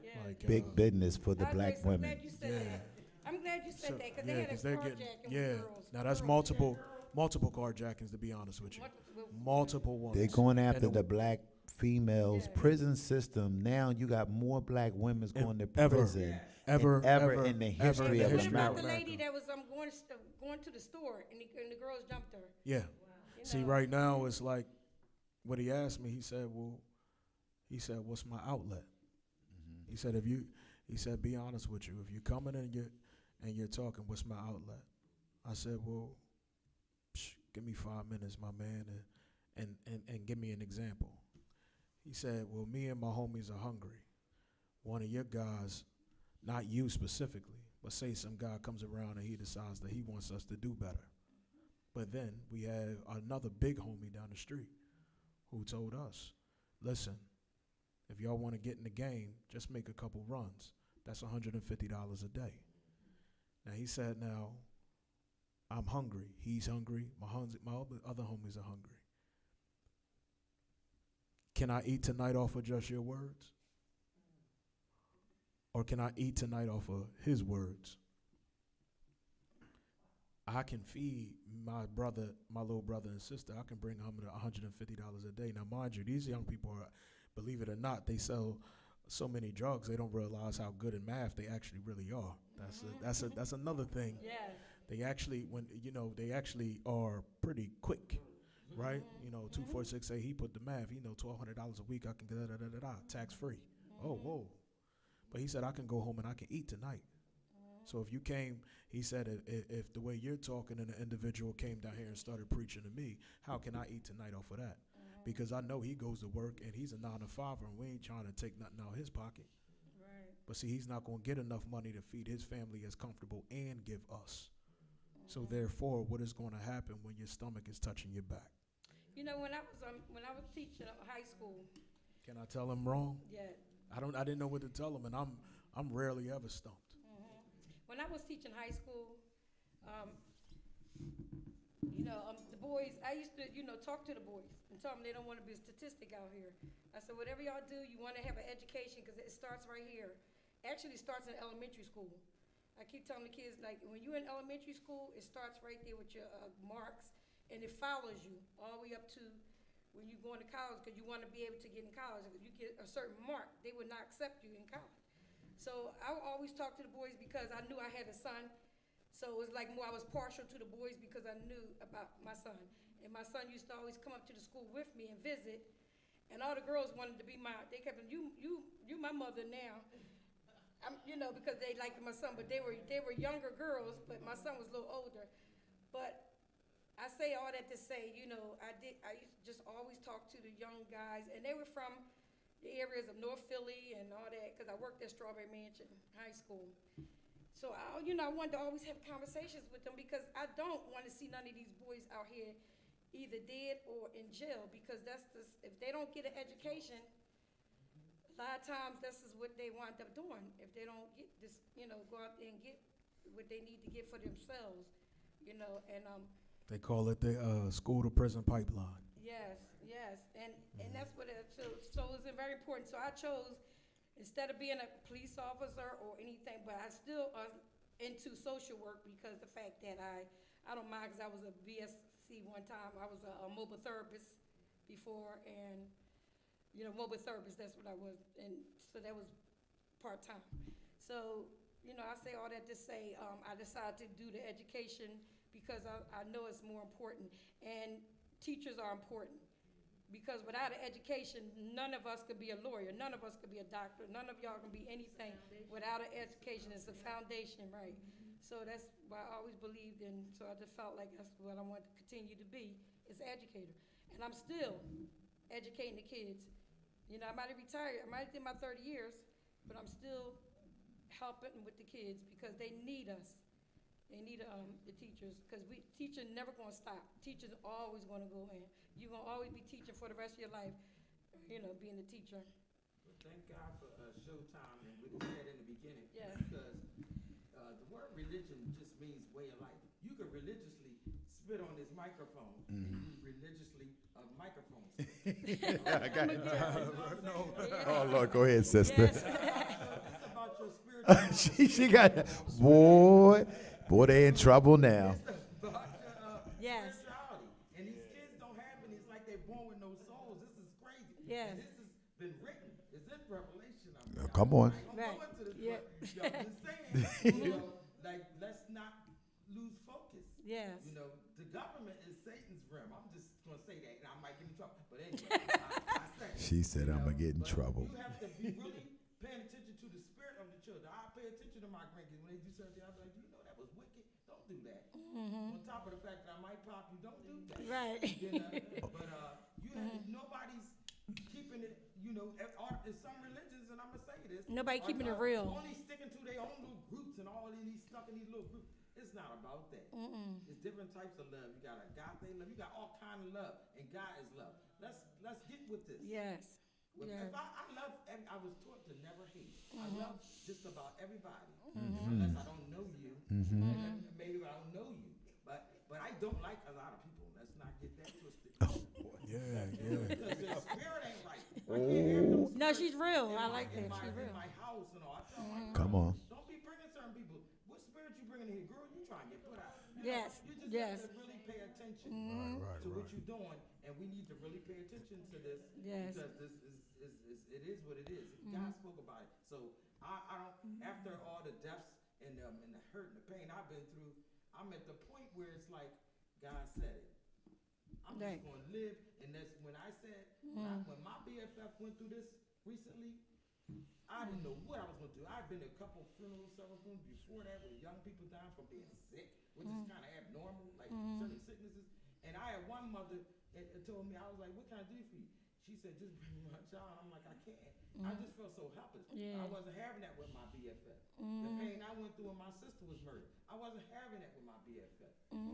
Yeah. Like Big business for the I'm black so women. glad you said that. I'm glad you said that because they had a they're carjacking getting with girls. Now that's Girls. multiple carjackings, to be honest with you. Multiple- Multiple ones. They're going after And the black females Yeah. prison system. Now you got more black women going to ever, prison ever than ever in the history What of history about America. the lady that was going to the store and the girls jumped her? Yeah. You See, know? right now it's like what he asked me. He said, "What's my outlet?" He said, "Be honest with you. If you're coming and you're talking, what's my outlet?" I said, "Well, give me 5 minutes, my man, and give me an example." He said, "Well, me and my homies are hungry. One of your guys, not you specifically, but say some guy comes around and he decides that he wants us to do better. But then we have another big homie down the street who told us, listen, if y'all want to get in the game, just make a couple runs. That's $150 a day." Now he said, now I'm hungry. He's hungry. My other homies are hungry. Can I eat tonight off of just your words? Or can I eat tonight off of his words? I can feed my little brother and sister. I can bring home $150 a day. Now, mind you, these young people are, believe it or not, they sell so many drugs. They don't realize how good in math they actually really are. That's another thing. Yeah. They actually they actually are pretty quick, right? 246 say he put the math. $1,200 a week. I can tax free. Oh, whoa. But he said I can go home and I can eat tonight. So if you came, he said, if the way you're talking and an individual came down here and started preaching to me, how can I eat tonight off of that? Because I know he goes to work and he's a 9-to-5er and we ain't trying to take nothing out of his pocket. Right. But see, he's not going to get enough money to feed his family as comfortable and give us. So therefore, what is going to happen when your stomach is touching your back? When I was teaching high school. Can I tell him wrong? Yeah. I didn't know what to tell him, and I'm rarely ever stumped. When I was teaching high school, the boys, I used to, talk to the boys and tell them they don't want to be a statistic out here. I said, whatever y'all do, you want to have an education because it starts right here. Actually, it starts in elementary school. I keep telling the kids, like, when you're in elementary school, it starts right there with your marks, and it follows you all the way up to when you go into college, because you want to be able to get in college. If you get a certain mark, they would not accept you in college. So I would always talk to the boys because I knew I had a son. So it was like more I was partial to the boys because I knew about my son. And my son used to always come up to the school with me and visit. And all the girls wanted to be they kept, you my mother now. Because they liked my son, but they were younger girls, but my son was a little older. But I say all that to say, I used to just always talk to the young guys, and they were from the areas of North Philly and all that, because I worked at Strawberry Mansion High School. So I wanted to always have conversations with them because I don't want to see none of these boys out here either dead or in jail, because if they don't get an education, a lot of times this is what they wind up doing if they don't get this, go out there and get what they need to get for themselves, and They call it the school to prison pipeline. yes, and that's what so it's very important. So I chose, instead of being a police officer or anything, but I still into social work because the fact that I don't mind, because I was a BSc one time. I was a mobile therapist before, and mobile therapist, that's what I was, and so that was part-time. So, I say all that to say, I decided to do the education because I know it's more important, and teachers are important, because without an education, none of us could be a lawyer, none of us could be a doctor, none of y'all can be anything without an education. It's the foundation, right? So that's why I always believed in, so I just felt like that's what I want to continue to be, is an educator. And I'm still educating the kids. I might have retired, I might have did my 30 years, but I'm still helping with the kids because they need us. They need the teachers, because teaching never going to stop. Teachers always going to go in. You're going to always be teaching for the rest of your life, being a teacher. Well, thank God for Showtime and what he said in the beginning. Yeah. Because the word religion just means way of life. You could religiously spit on this microphone and you religiously microphone. Oh, Lord, go ahead, sister. It's about your spiritual she got, boy, they in trouble now. It's about your Yes. spirituality. And these kids don't have it. It's like they're born with no souls. This is crazy. Yes. And this has been written. It's in Revelation. Come on. I'm Right. going to this, Yeah. but I'm just saying, like, let's not lose focus. Yes. The government is Satan's realm. I'm just going to say that, and I might get in trouble. But anyway, I say. She said, I'm going to get in But trouble. You have to be really paying attention to the spirit of the children. I pay attention to my grandkids. When they do something, I'm like, that was wicked. Don't do that. On top of the fact that I might pop you, don't do that. Right. But nobody's keeping it, in some religions, and I'm going to say this. Nobody are- keeping it are real. Only sticking to their own little groups and all these stuck in these little groups. It's not about that. It's different types of love. You got agape love. You got all kind of love, and God is love. Let's get with this. Yes. If Yes. I love, I was taught to never hate. I love just about everybody, unless I don't know you. And maybe I don't know you, but I don't like a lot of people. Let's not get that twisted. Yeah. Because the spirit ain't right. I can't have no No, spirit she's real. in I my- like that. in my- She's real. In my house and all. I tell my Come girl, on. don't be bringing certain people. What spirit you bringing in here, girl? You trying to get put out? Yes, You just yes. have to really pay attention Right. to what you're doing, and we need to really pay attention to this. Yes. Because this it is what it is. God spoke about it. So I don't. After all the deaths and the hurt and the pain I've been through, I'm at the point where it's like God said it. I'm Right. just going to live, and that's when I said when my BFF went through this recently. I didn't know what I was going to do. I've been to a couple funerals, several funerals before that, where young people dying from being sick, which is kind of abnormal, like certain sicknesses. And I had one mother that told me, I was like, "What can I do for you?" She said, "Just bring my child." I'm like, "I can't." I just felt so helpless. Yeah. I wasn't having that with my BFF. The pain I went through when my sister was murdered, I wasn't having that with my BFF.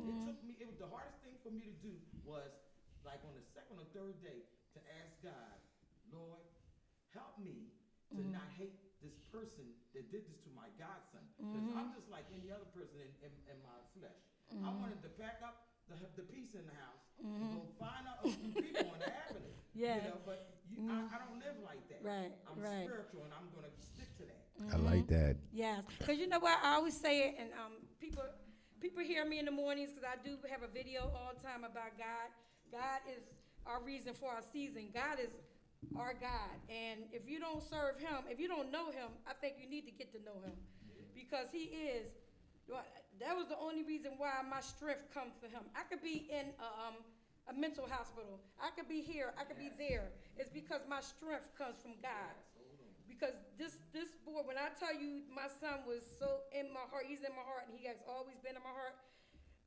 It took me. The hardest thing for me to do was, like on the second or third day, to ask God, "Lord, help me to not hate this person that did this to my godson. Because I'm just like any other person in my flesh. I wanted to pack up the piece in the house and go find out a few people on the avenue. Yeah. But I don't live like that. Right, I'm right. spiritual, and I'm gonna stick to that. I like that. Yes, because you know what, I always say it, and people hear me in the mornings, because I do have a video all the time about God. God is our reason for our season. God is our God, and if you don't serve him, if you don't know him, I think you need to get to know him, because he is, well, that was the only reason why my strength comes from him. I could be in a mental hospital. I could be here, I could be there. It's because my strength comes from God. Because this boy, when I tell you my son was so in my heart, he's in my heart, and he has always been in my heart.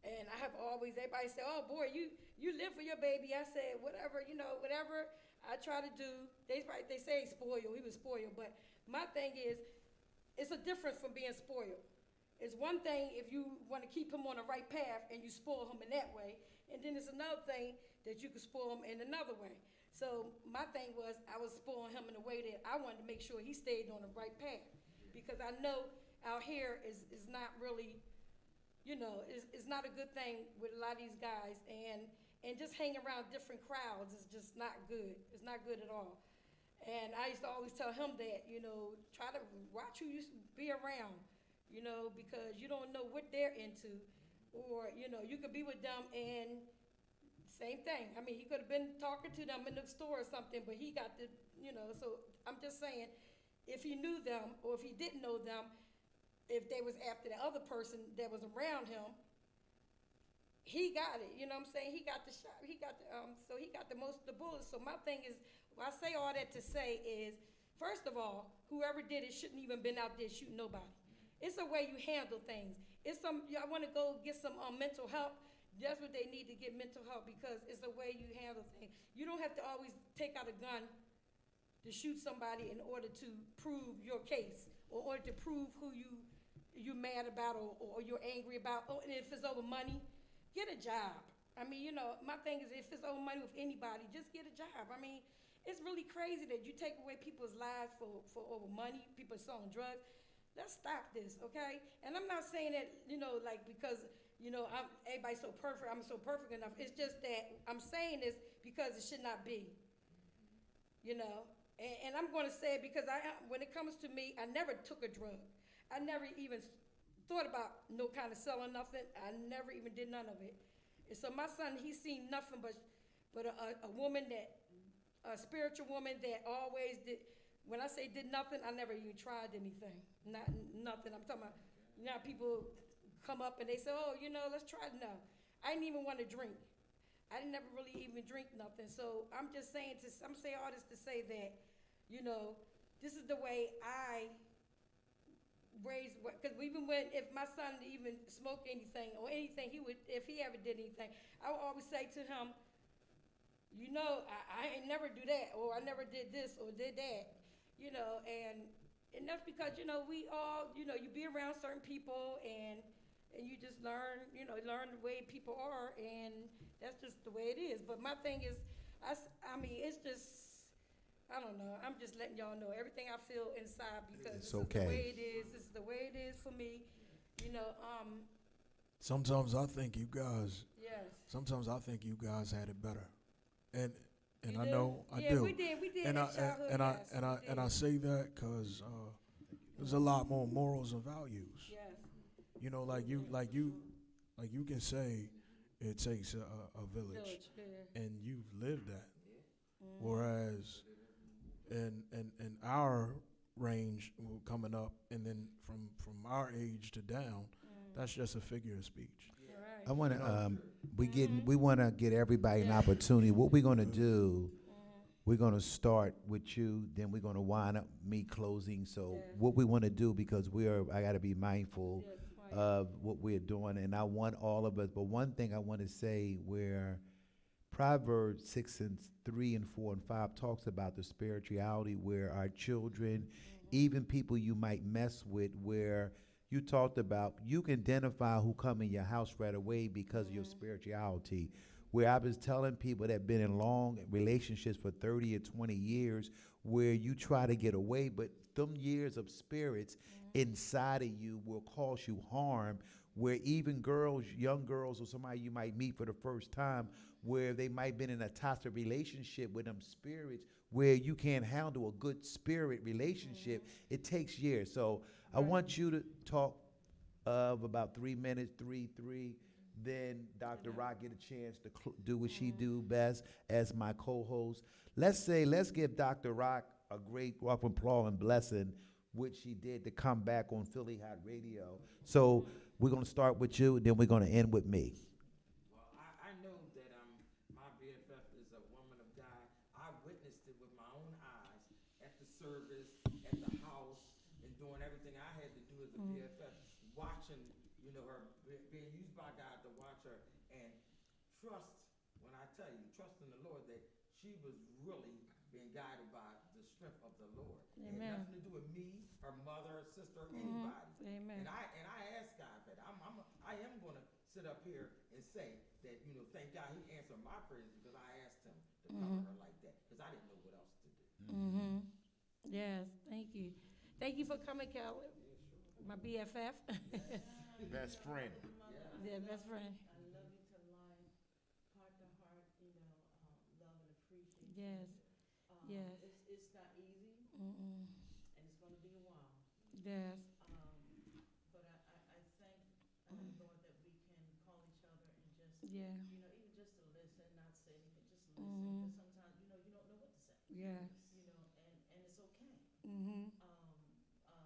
And I have always, everybody say, oh boy, you live for your baby. I said, whatever, whatever I try to do, they say spoiled, he was spoiled. But my thing is, it's a difference from being spoiled. It's one thing if you want to keep him on the right path and you spoil him in that way. And then it's another thing that you can spoil him in another way. So my thing was, I was spoiling him in a way that I wanted to make sure he stayed on the right path. Because I know out here is not really, it's not a good thing with a lot of these guys. And just hanging around different crowds is just not good. It's not good at all. And I used to always tell him that, try to watch who you be around, because you don't know what they're into. Or, you could be with them and same thing. I mean, he could have been talking to them in the store or something, but he got the, so I'm just saying, if he knew them or if he didn't know them, if they was after the other person that was around him, he got it. You know what I'm saying? He got the shot. He got the, so he got the bullets. So my thing is, I say all that to say is, first of all, whoever did it shouldn't even been out there shooting nobody. It's a way you handle things. It's I want to go get some mental help. That's what they need to get, mental help, because it's the way you handle things. You don't have to always take out a gun to shoot somebody in order to prove your case, or in order to prove who you're mad about or you're angry about. Oh, and if it's over money, get a job. I mean, my thing is, if it's over money with anybody, just get a job. I mean, it's really crazy that you take away people's lives for over money, people selling drugs. Let's stop this, okay? And I'm not saying that, because everybody's so perfect, I'm so perfect enough. It's just that I'm saying this because it should not be, And I'm going to say it because when it comes to me, I never took a drug. I never even thought about no kind of selling nothing. I never even did none of it. And so my son, he's seen nothing but a woman a spiritual woman that always did. When I say did nothing, I never even tried anything. Nothing. I'm talking about, people come up and they say, oh, let's try it. No, I didn't even want to drink. I didn't never really even drink nothing. So I'm just saying I'm saying all this to say that, this is the way I raised, because even if my son even smoked anything or anything, if he ever did anything, I would always say to him, I ain't never do that, or I never did this or did that, and that's because, we all, you be around certain people and you just learn the way people are, and that's just the way it is. But my thing is, I mean, it's just, I don't know, I'm just letting y'all know everything I feel inside, because It's this is okay. the way it is. This is the way it is for me, Sometimes I think you guys. yes. Sometimes I think you guys had it better, and You I do? know I Yeah, do. we did And in I childhood, and I yes, and I we and I did. say that because there's a lot more morals and values. Yes. Like you can say it takes a village, Village, yeah. and you've lived that. Whereas in our range coming up, and then from our age to down, that's just a figure of speech. Right. I want to, we want to get everybody an opportunity. What we're going to do, we're going to start with you, then we're going to wind up me closing. So Yeah. what we want to do, because I got to be mindful Yes, right. of what we're doing, and I want all of us, but one thing I want to say, where Proverbs 6:3 and 4 and 5 talks about the spirituality, where our children, even people you might mess with, where you talked about, you can identify who come in your house right away because of your spirituality. Where I was telling people that have been in long relationships for 30 or 20 years, where you try to get away, but them years of spirits inside of you will cause you harm, where even girls, young girls, or somebody you might meet for the first time, where they might been in a toxic relationship with them spirits, where you can't handle a good spirit relationship. It takes years. So I want you to talk of about 3 minutes, three. Then Dr. Rock get a chance to do what she do best as my co-host. Let's give Dr. Rock a great round of applause and blessing, which she did to come back on Philly Hot Radio. So we're gonna start with you, and then we're gonna end with me. Well, I know that my BFF is a woman of God. I witnessed it with my own eyes at the service, at the house, and doing everything I had to do as a BFF, watching, her being used by God to watch her and trust. When I tell you, trust in the Lord that she was really being guided by the strength of the Lord. It had nothing to do with me, her mother, her sister, anybody. Amen. And I asked God that I am going to sit up here and say that thank God He answered my prayers because I asked Him to cover her like that because I didn't know what else to do. Yes, thank you. Thank you for coming, Kelly. My BFF. Best friend. Yeah, best friend. I love you to life, heart to heart, love and appreciate you. Yes. Yes. It's not easy, Mm-mm. and it's going to be a while. Yes. But I thank Lord that we can call each other and just, Yeah. even just to listen, not say anything, just listen. Because sometimes, you don't know what to say. Yes. And it's okay. Mm-hmm.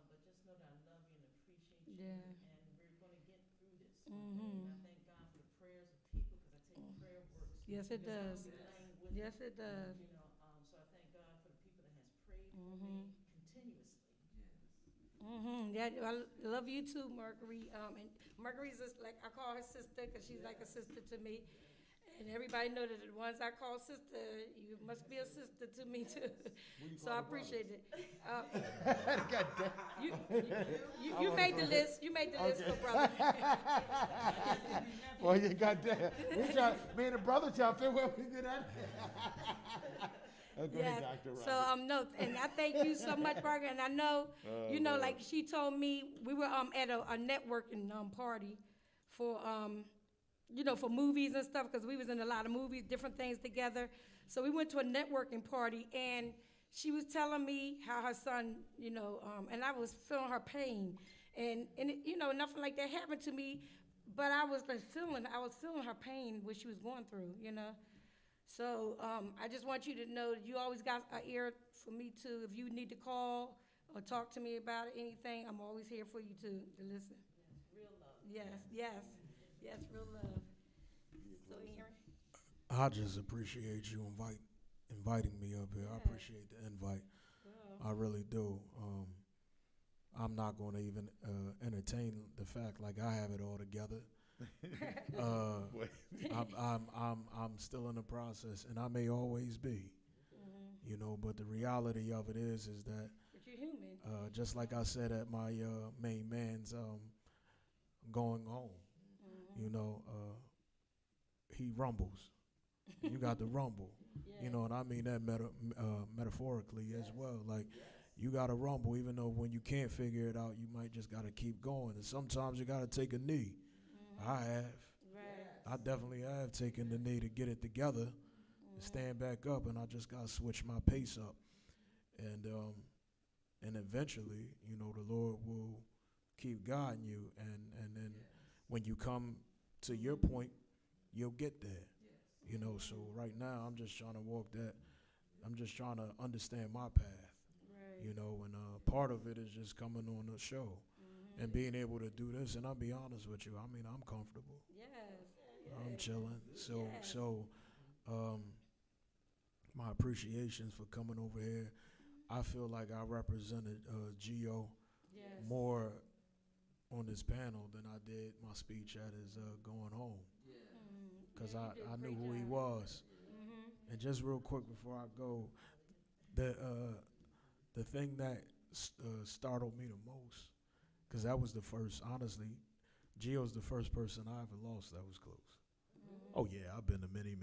But just know that I love you and appreciate you. Yeah. And we're going to get through this. Mm-hmm. And I thank God for the prayers of people because I take prayer works. Yes, it does. With Yes, it does. so I thank God for the people that has prayed for me continuously. Yeah, I love you too, Marguerite. And Marguerite's just like, I call her sister because she's like a sister to me. And everybody know that the ones I call sister, you must be a sister to me too. So I appreciate it. You made the list. You made the list for brother. Well, you got that. Me and the brother trying to figure where we get at. Go ahead, Dr. Rock. So no, and I thank you so much, Margaret. And I know, like she told me, we were at a networking party for for movies and stuff because we was in a lot of movies, different things together. So we went to a networking party, and she was telling me how her son, and I was feeling her pain, and it, nothing like that happened to me, but I was feeling her pain, what she was going through, So I just want you to know that you always got an ear for me too. If you need to call or talk to me about anything, I'm always here for you to listen. Real love. Yes, real love. So Aaron. I just appreciate you inviting me up here. I appreciate the invite. I really do. I'm not going to even entertain the fact like I have it all together. I'm still in the process, and I may always be. But the reality of it is that. But you're human. Just like I said at my main man's going home, he rumbles. You got to rumble, and I mean that metaphorically as well. Like you got to rumble, even though when you can't figure it out, you might just got to keep going. And sometimes you got to take a knee. I have. Right. I definitely have taken the knee to get it together and stand back up, and I just got to switch my pace up. And eventually, the Lord will keep guiding you, and then when you come to your point, you'll get there. So right now I'm just trying to walk that. I'm just trying to understand my path. Right. And part of it is just coming on the show and being able to do this. And I'll be honest with you, I mean, I'm comfortable. Yes. I'm chilling. So my appreciations for coming over here. I feel like I represented Gio more on this panel than I did my speech at his going home. Because I knew who he was. And just real quick before I go, the thing that startled me the most, because that was the first, honestly, Gio's the first person I ever lost that was close. Oh yeah, I've been to many.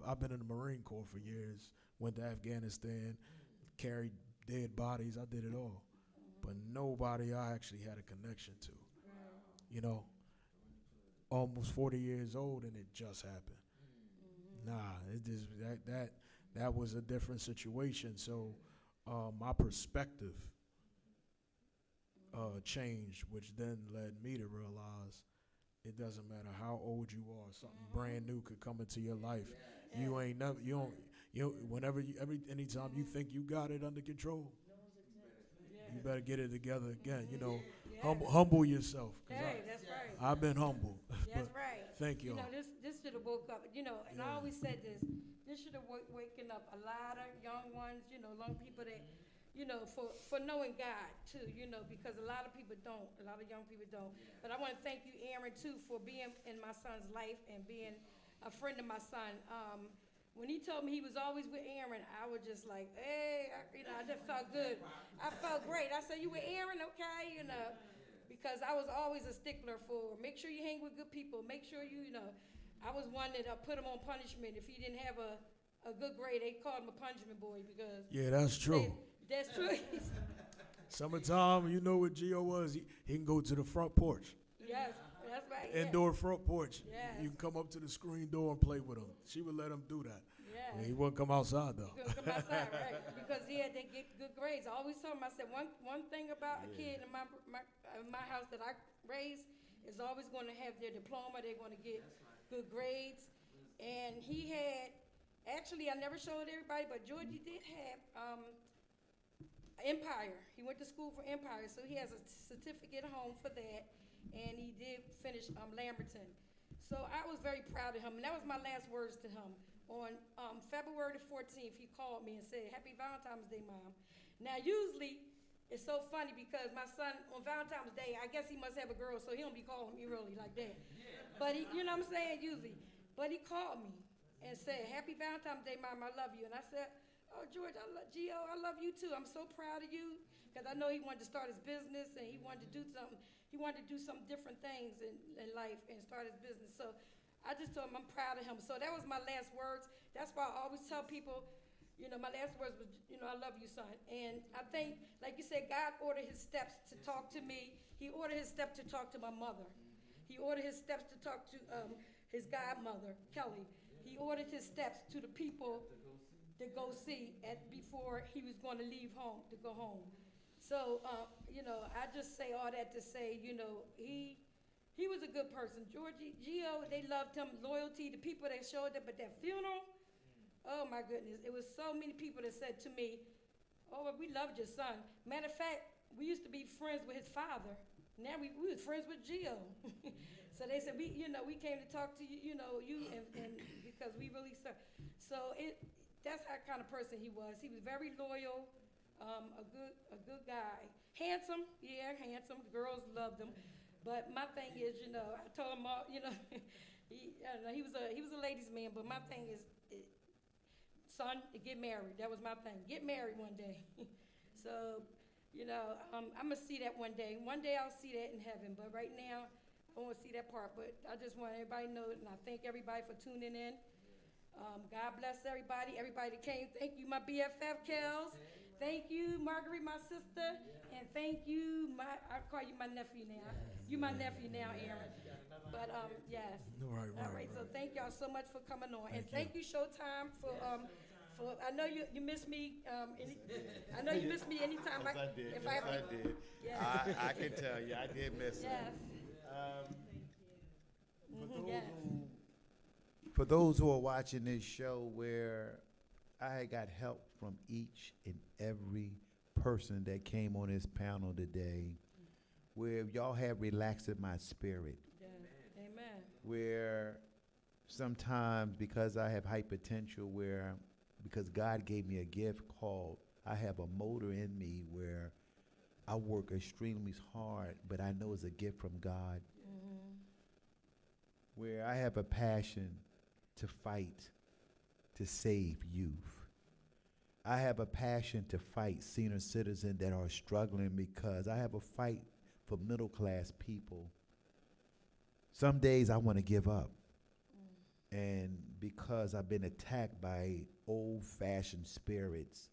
I've been in the Marine Corps for years, went to Afghanistan, carried dead bodies, I did it all. But nobody I actually had a connection to. almost 40 years old and it just happened. Nah, it just that was a different situation. So my perspective changed, which then led me to realize it doesn't matter how old you are, something brand new could come into your life. You ain't never, you don't, whenever anytime you think you got it under control, you better get it together again. You know, humble yourself. Hey, that's right. I've been humble. That's right. Thank you. You know, this should have woke up, you know, and I always said this should have waken up a lot of young ones, you know, young people that, you know, for knowing God too, you know, because a lot of people don't, a lot of young people don't. But I want to thank you, Aaron, too, for being in my son's life and being a friend of my son. When he told me he was always with Aaron, I was just like, hey, I just felt good. I felt great. I said, you with Aaron? Okay, you know, because I was always a stickler for make sure you hang with good people. Make sure you know, I was one that put him on punishment. If he didn't have a good grade, they called him a punishment boy because. Yeah, that's true. That's true. Summertime, you know what Gio was? He can go to the front porch. Yes, that's right. Indoor front porch. Yes. You can come up to the screen door and play with him. She would let him do that. Yeah. He wouldn't come outside though. He couldn't come outside, right? Because they get good grades. I always told him, I said one thing about a kid in my house that I raised is always going to have their diploma. They're going to get good grades. And he had, actually, I never showed everybody, but Georgie did have Empire. He went to school for Empire, so he has a certificate home for that, and he did finish Lamberton. So I was very proud of him, and that was my last words to him. On February the 14th, he called me and said, Happy Valentine's Day, Mom. Now, usually, it's so funny because my son, on Valentine's Day, I guess he must have a girl, so he don't be calling me really like that. But he, you know what I'm saying, usually. But he called me and said, Happy Valentine's Day, Mom, I love you. And I said, oh, George, Gio, I love you too. I'm so proud of you because I know he wanted to start his business and he wanted to do something. He wanted to do some different things in life and start his business. So I just told him I'm proud of him. So that was my last words. That's why I always tell people, you know, my last words was, you know, I love you, son. And I think, like you said, God ordered his steps to talk to me. He ordered his steps to talk to my mother. He ordered his steps to talk to his godmother, Kelly. He ordered his steps to the people to go see before he was going to leave home, to go home. So, you know, I just say all that to say, you know, he was a good person. Gio, they loved him, loyalty, the people that showed up at that funeral. Oh, my goodness. It was so many people that said to me, oh, we loved your son. Matter of fact, we used to be friends with his father. Now we was friends with Gio. So they said, we came to talk to you, you know, and because we really served. So that's how kind of person he was. He was very loyal, a good guy. Handsome, yeah, handsome. The girls loved him. But my thing is, you know, I told him all, you know, he was a ladies' man. But my thing is, son, get married. That was my thing. Get married one day. So, you know, I'm gonna see that one day. One day I'll see that in heaven. But right now, I won't see that part. But I just want everybody to know, and I thank everybody for tuning in. God bless everybody. Everybody that came. Thank you, my BFF Kels. Thank you, Marguerite, my sister. And thank you, I call you my nephew now. You my nephew now, Aaron. But yes. All right. So thank y'all so much for coming on, and thank you, Showtime, for I know you miss me. I know you miss me anytime. Yes, I did. If I did. Yes. I can tell you, I did miss it. Yes. Yes. For those who are watching this show, where I got help from each and every person that came on this panel today, where y'all have relaxed my spirit. Yeah. Amen. Where sometimes because I have hypertension, because God gave me a gift called, I have a motor in me where I work extremely hard, but I know it's a gift from God. Mm-hmm. Where I have a passion to fight to save youth. I have a passion to fight senior citizens that are struggling, because I have a fight for middle class people. Some days I want to give up. And because I've been attacked by old-fashioned spirits,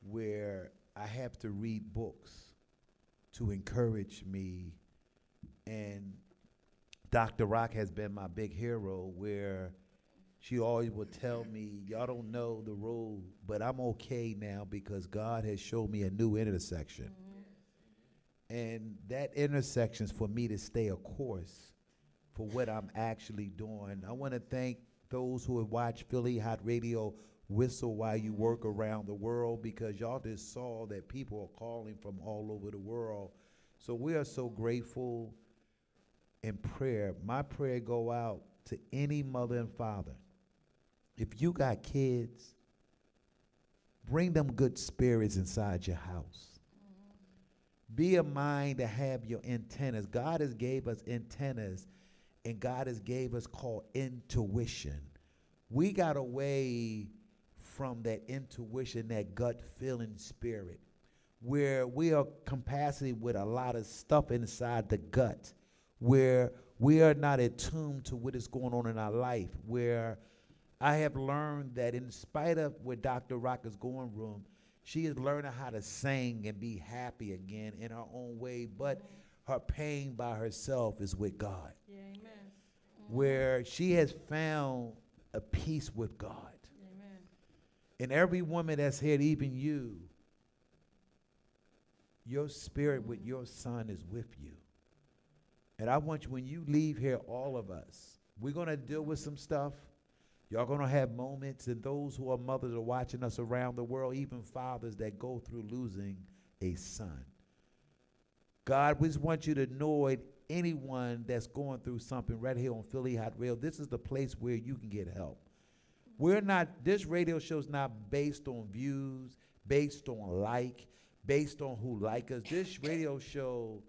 where I have to read books to encourage me and Dr. Rock has been my big hero, where she always would tell me, y'all don't know the road, but I'm okay now because God has showed me a new intersection. And that intersection is for me to stay a course for what I'm actually doing. I want to thank those who have watched Philly Hot Radio whistle while you work around the world, because y'all just saw that people are calling from all over the world. So we are so grateful. In prayer, my prayer go out to any mother and father. If you got kids, bring them good spirits inside your house. Be a mind to have your antennas. God has gave us antennas, and God has gave us called intuition. We got away from that intuition, that gut feeling spirit, where we are capacity with a lot of stuff inside the gut, where we are not attuned to what is going on in our life, where I have learned that in spite of where Dr. Rock is going room, she is learning how to sing and be happy again in her own way, but her pain by herself is with God. Yeah, amen. Where she has found a peace with God. Amen. And every woman that's here, even you, your spirit with your son is with you. And I want you, when you leave here, all of us, we're going to deal with some stuff. Y'all going to have moments, and those who are mothers are watching us around the world, even fathers that go through losing a son. God, we just want you to know it, anyone that's going through something right here on Philly Hot Radio, this is the place where you can get help. This radio show is not based on views, based on based on who like us. This radio show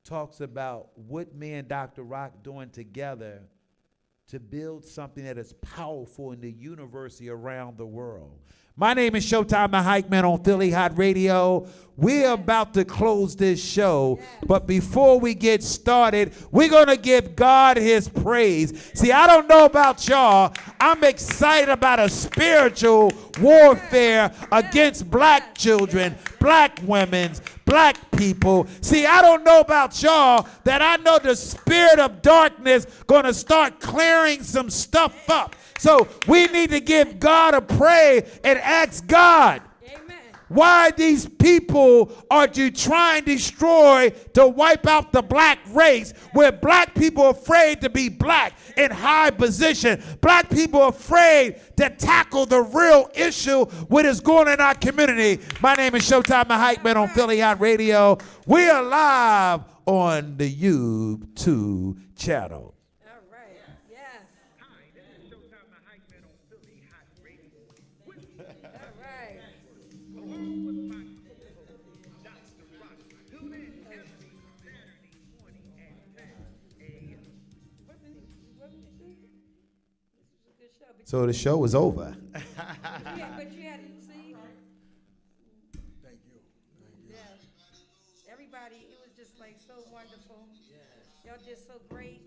talks about what me and Dr. Rock doing together to build something that is powerful in the universe around the world. My name is Showtime the Hype Man on Philly Hot Radio. We're about to close this show, but before we get started, we're going to give God his praise. See, I don't know about y'all. I'm excited about a spiritual warfare against black children, black women, black people. See, I don't know about y'all, that I know the spirit of darkness going to start clearing some stuff up. So we need to give God a praise and ask God, Amen. why these people are you trying to destroy to wipe out the black race, where black people are afraid to be black in high position. Black people are afraid to tackle the real issue what is going on in our community. My name is Showtime the Hype Man on Philly Hot Radio. We are live on the YouTube channel. All right. Yes. Hi, this is Showtime the Hype Man on Philly Hot Radio. All right. Along with my co-host, Dr. Rock. Tune in every Saturday morning at 10 a.m. What did you say? This was a good show. But So the show is over. but you had to see. Thank you. Yes. Everybody, it was just like so wonderful. Y'all did so great.